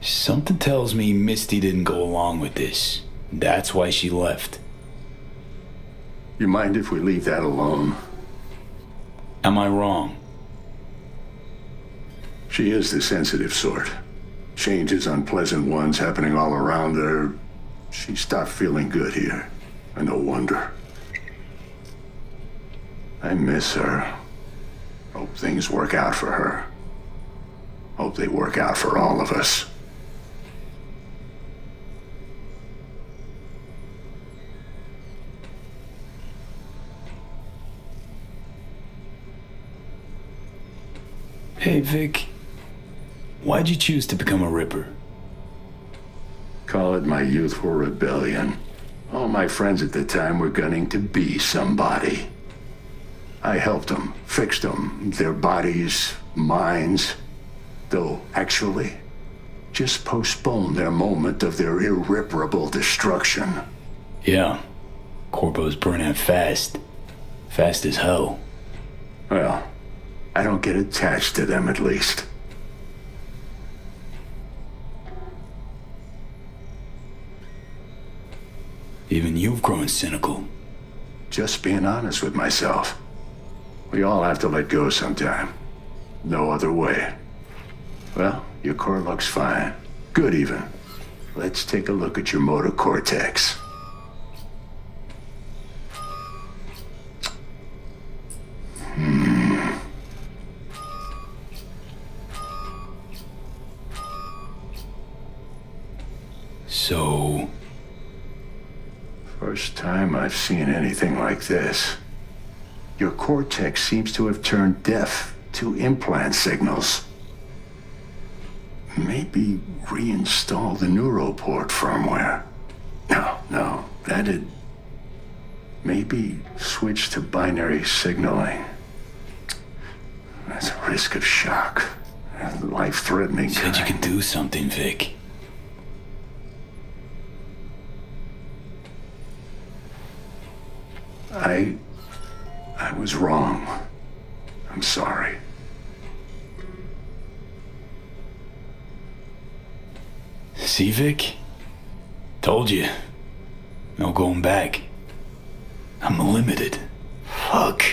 E: Something tells me Misty didn't go along with this. That's why she left.
F: You mind if we leave that alone?
E: Am I wrong?
F: She is the sensitive sort. Changes, unpleasant ones happening all around her. She stopped feeling good here. And no wonder. I miss her. Hope things work out for her. Hope they work out for all of us.
E: Hey, Vic. Why'd you choose to become a Ripper?
F: Call it my youthful rebellion. All my friends at the time were gunning to be somebody. I helped them, fixed them, their bodies, minds, though actually just postponed their moment of their irreparable destruction.
E: Yeah. Corpo's burning out fast. Fast as hell.
F: Well, I don't get attached to them at least.
E: Even you've grown cynical.
F: Just being honest with myself. We all have to let go sometime. No other way. Well, your core looks fine. Good even. Let's take a look at your motor cortex.
E: So...
F: First time I've seen anything like this. Your cortex seems to have turned deaf to implant signals. Maybe reinstall the neuroport firmware. No, that'd... Maybe switch to binary signaling. That's a risk of shock. Life-threatening.
E: Said you could do something, Vic.
F: I was wrong. I'm sorry.
E: See, Vic? Told you. No going back. I'm limited. Fuck.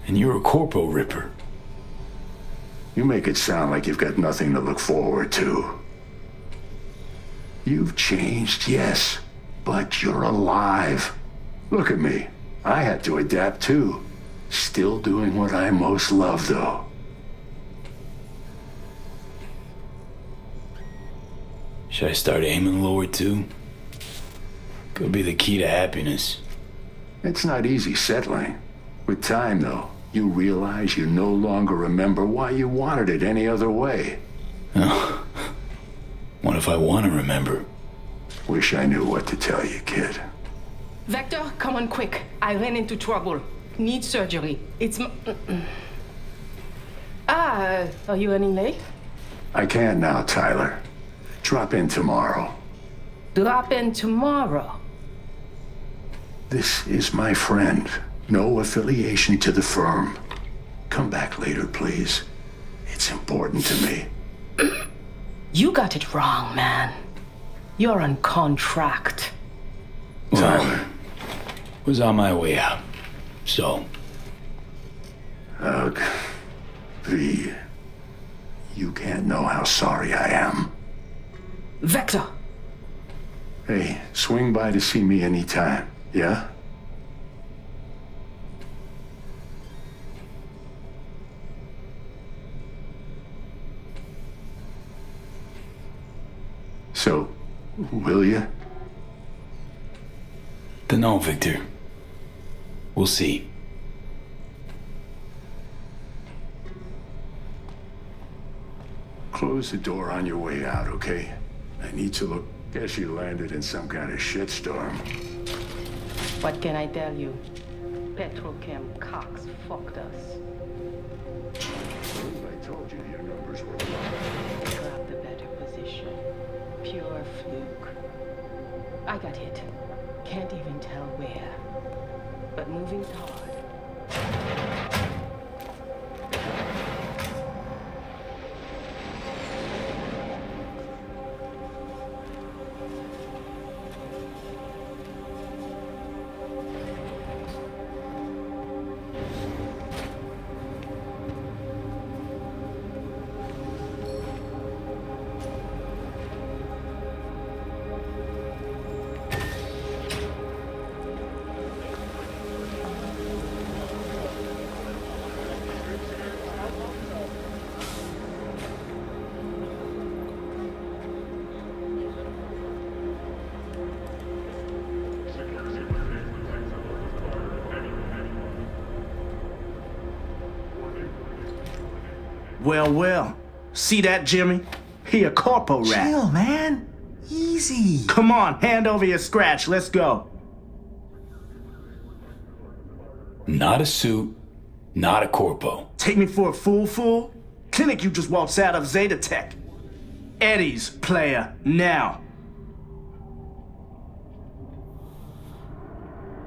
E: And you're a Corpo Ripper.
F: You make it sound like you've got nothing to look forward to. You've changed, yes, but you're alive. Look at me. I had to adapt too. Still doing what I most love, though.
E: Should I start aiming lower too? Could be the key to happiness.
F: It's not easy settling. With time, though, you realize you no longer remember why you wanted it any other way.
E: Oh. What if I want to remember?
F: Wish I knew what to tell you, kid.
C: Vector, come on quick. I ran into trouble. Need surgery. It's are you running late?
F: I can't now, Tyler. Drop in tomorrow.
C: Drop in tomorrow.
F: This is my friend. No affiliation to the firm. Come back later, please. It's important to me.
C: You got it wrong, man. You're on contract.
F: Tyler.
E: Was on my way out. So.
F: Ugh. V. You can't know how sorry I am.
C: Vector!
F: Hey, swing by to see me anytime, yeah? So, will you?
E: Dunno, Victor. We'll see.
F: Close the door on your way out, okay? I need to look. Guess you landed in some kind of shitstorm.
C: What can I tell you? Petrochem Cox fucked us.
F: I told you your numbers were low.
C: Grabbed the better position. Pure fluke. I got hit. Can't even tell where. But moving's hard.
H: Well. See that, Jimmy? He a corpo rat.
Q: Chill, man. Easy.
H: Come on, hand over your scratch. Let's go.
E: Not a suit, not a corpo.
H: Take me for a fool? Clinic you just waltzed out of Zeta Tech. Eddie's player, now.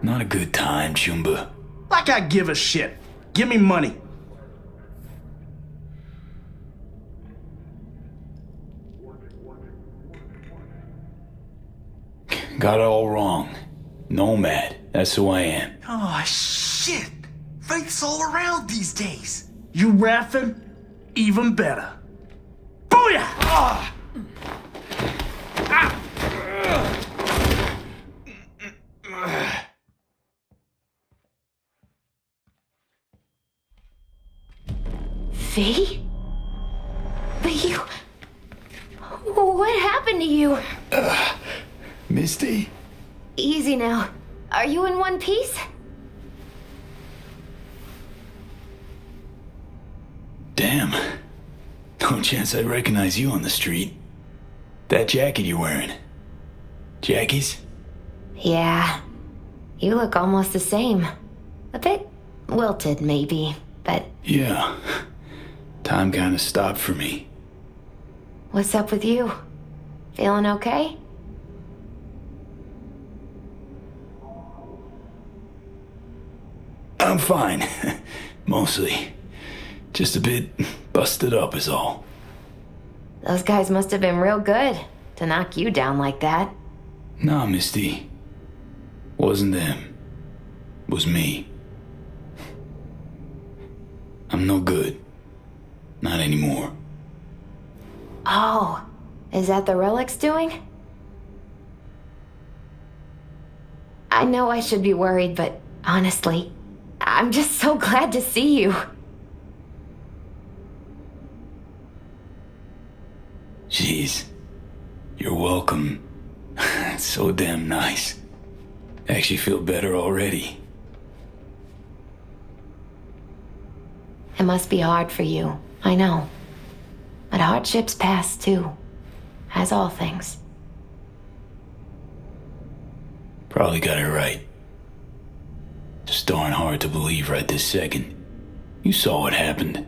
E: Not a good time, Chumba.
H: Like I give a shit. Give me money.
E: Got it all wrong. Nomad, that's who I am.
Q: Oh, shit. Faith's all around these days.
H: You rapping? Even better. Booyah! Ah!
M: V? But you... What happened to you?
E: Misty?
M: Easy now. Are you in one piece?
E: Damn. No chance I'd recognize you on the street. That jacket you're wearing. Jackie's?
M: Yeah. You look almost the same. A bit wilted, maybe, but...
E: Yeah. Time kinda stopped for me.
M: What's up with you? Feeling okay?
E: I'm fine. Mostly. Just a bit busted up is all.
M: Those guys must have been real good to knock you down like that.
E: Nah, Misty. Wasn't them. Was me. I'm no good. Not anymore.
M: Oh, is that the Relic's doing? I know I should be worried, but honestly, I'm just so glad to see you.
E: Jeez. You're welcome. It's so damn nice. Actually feel better already.
M: It must be hard for you, I know. But hardships pass too, as all things.
E: Probably got it right. Just darn hard to believe right this second. You saw what happened.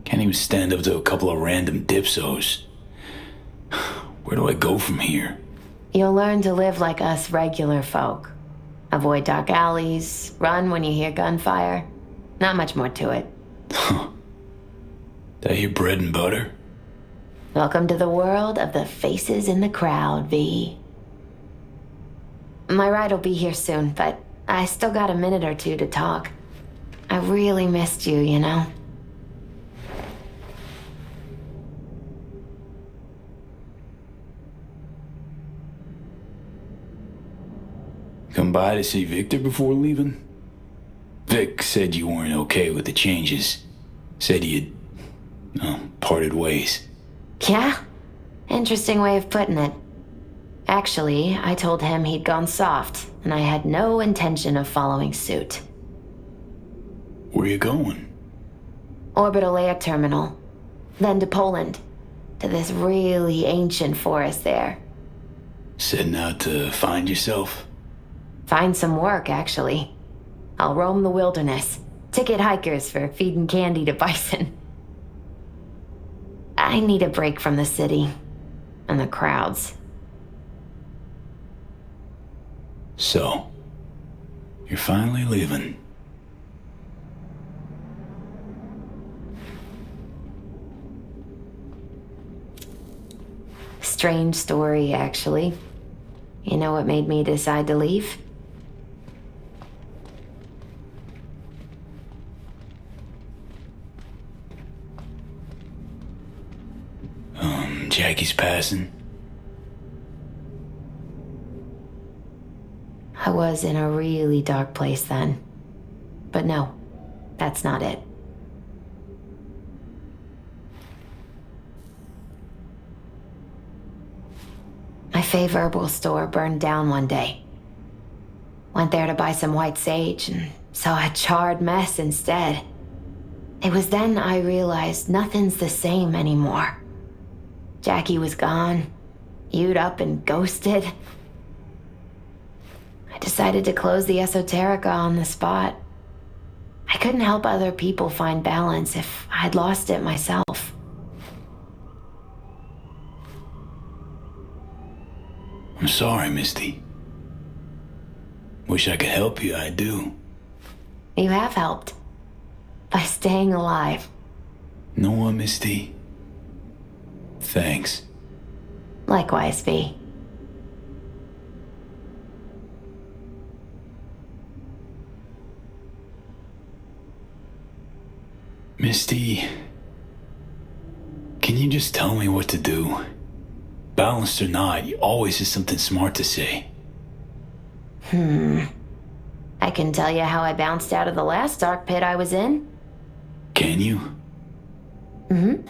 E: Can't even stand up to a couple of random dipsos. Where do I go from here?
M: You'll learn to live like us regular folk. Avoid dark alleys, run when you hear gunfire. Not much more to it.
E: That your bread and butter?
M: Welcome to the world of the faces in the crowd, V. My ride will be here soon, but I still got a minute or two to talk. I really missed you, you know?
E: come by to see Victor before leaving? Vic said you weren't okay with the changes. Said you'd, parted ways.
M: Yeah? Interesting way of putting it. Actually, I told him he'd gone soft, and I had no intention of following suit.
E: Where you going?
M: Orbital air terminal. Then to Poland. To this really ancient forest there.
E: Setting out to find yourself?
M: Find some work, actually. I'll roam the wilderness. Ticket hikers for feeding candy to bison. I need a break from the city. And the crowds.
E: So, you're finally leaving.
M: Strange story, actually. You know what made me decide to leave?
E: Jackie's passing.
M: I was in a really dark place then. But no, that's not it. My fave herbal store burned down one day. Went there to buy some white sage and saw a charred mess instead. It was then I realized nothing's the same anymore. Jackie was gone, You'd up and ghosted. I decided to close the esoterica on the spot. I couldn't help other people find balance if I'd lost it myself.
E: I'm sorry, Misty. Wish I could help you, I do.
M: You have helped. By staying alive.
E: Know what, Misty? Thanks.
M: Likewise, V.
E: Misty, can you just tell me what to do? Balanced or not, you always have something smart to say.
M: I can tell you how I bounced out of the last dark pit I was in.
E: Can you?
M: Mm-hmm.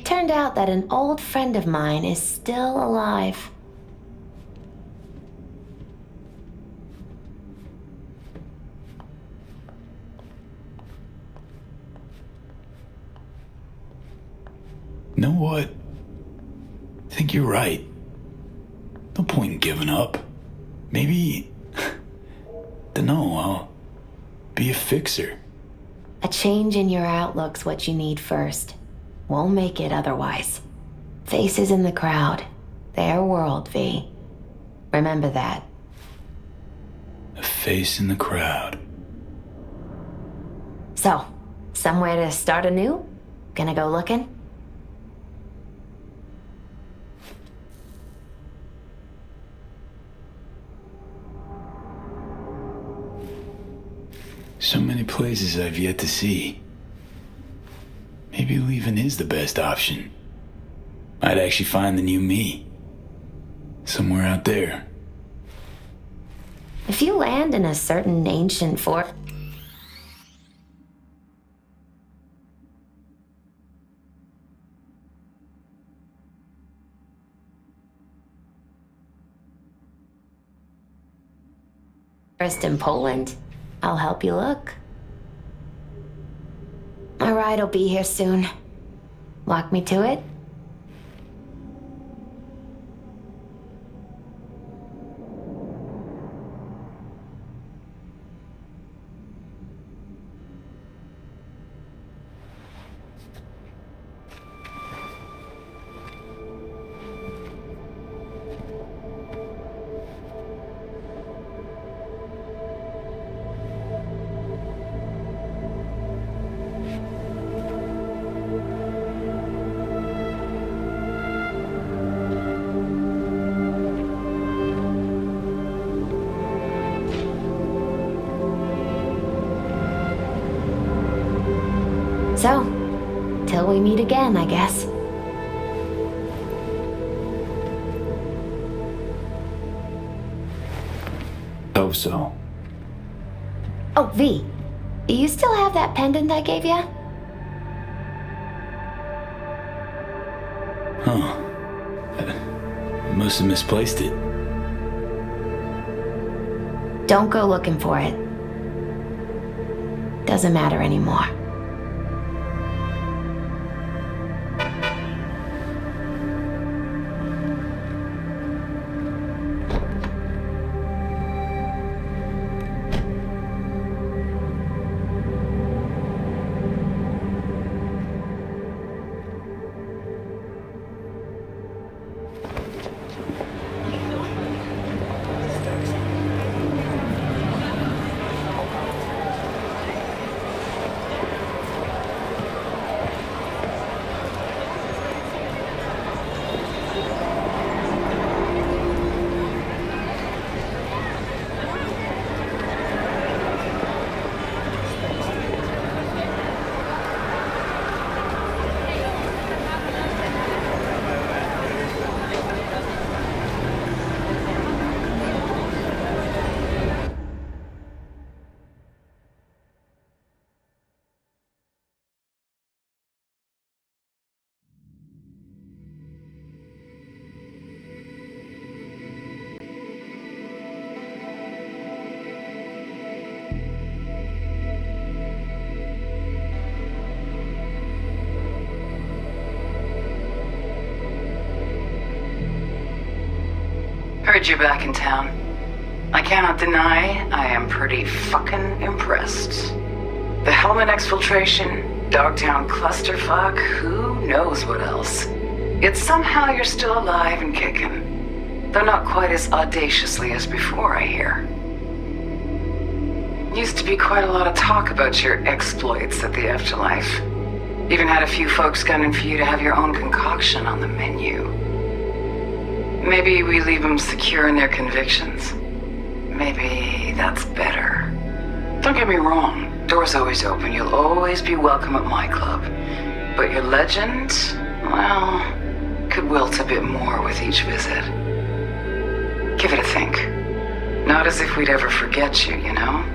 M: Turned out that an old friend of mine is still alive.
E: Know what? I think you're right. No point in giving up. Maybe... Dunno, I'll be a fixer.
M: A change in your outlook's what you need first. Won't make it otherwise. Faces in the crowd. Their world, V. Remember that.
E: A face in the crowd.
M: So, somewhere to start anew? Gonna go looking?
E: So many places I've yet to see. Maybe leaving is the best option. I'd actually find the new me. Somewhere out there.
M: If you land in a certain ancient fort... First in Poland, I'll help you look. My ride will be here soon. Walk me to it? So, till we meet again, I guess.
E: Hope so.
M: Oh, V, do you still have that pendant I gave you?
E: Huh. Must have misplaced it.
M: Don't go looking for it. Doesn't matter anymore.
R: Heard you're back in town. I cannot deny I am pretty fucking impressed. The helmet exfiltration, Dogtown clusterfuck, who knows what else. Yet somehow you're still alive and kicking. Though not quite as audaciously as before, I hear. Used to be quite a lot of talk about your exploits at the afterlife. Even had a few folks gunning for you to have your own concoction on the menu. Maybe we leave them secure in their convictions. Maybe that's better. Don't get me wrong, door's always open. You'll always be welcome at my club. But your legend, well, could wilt a bit more with each visit. Give it a think. Not as if we'd ever forget you, you know?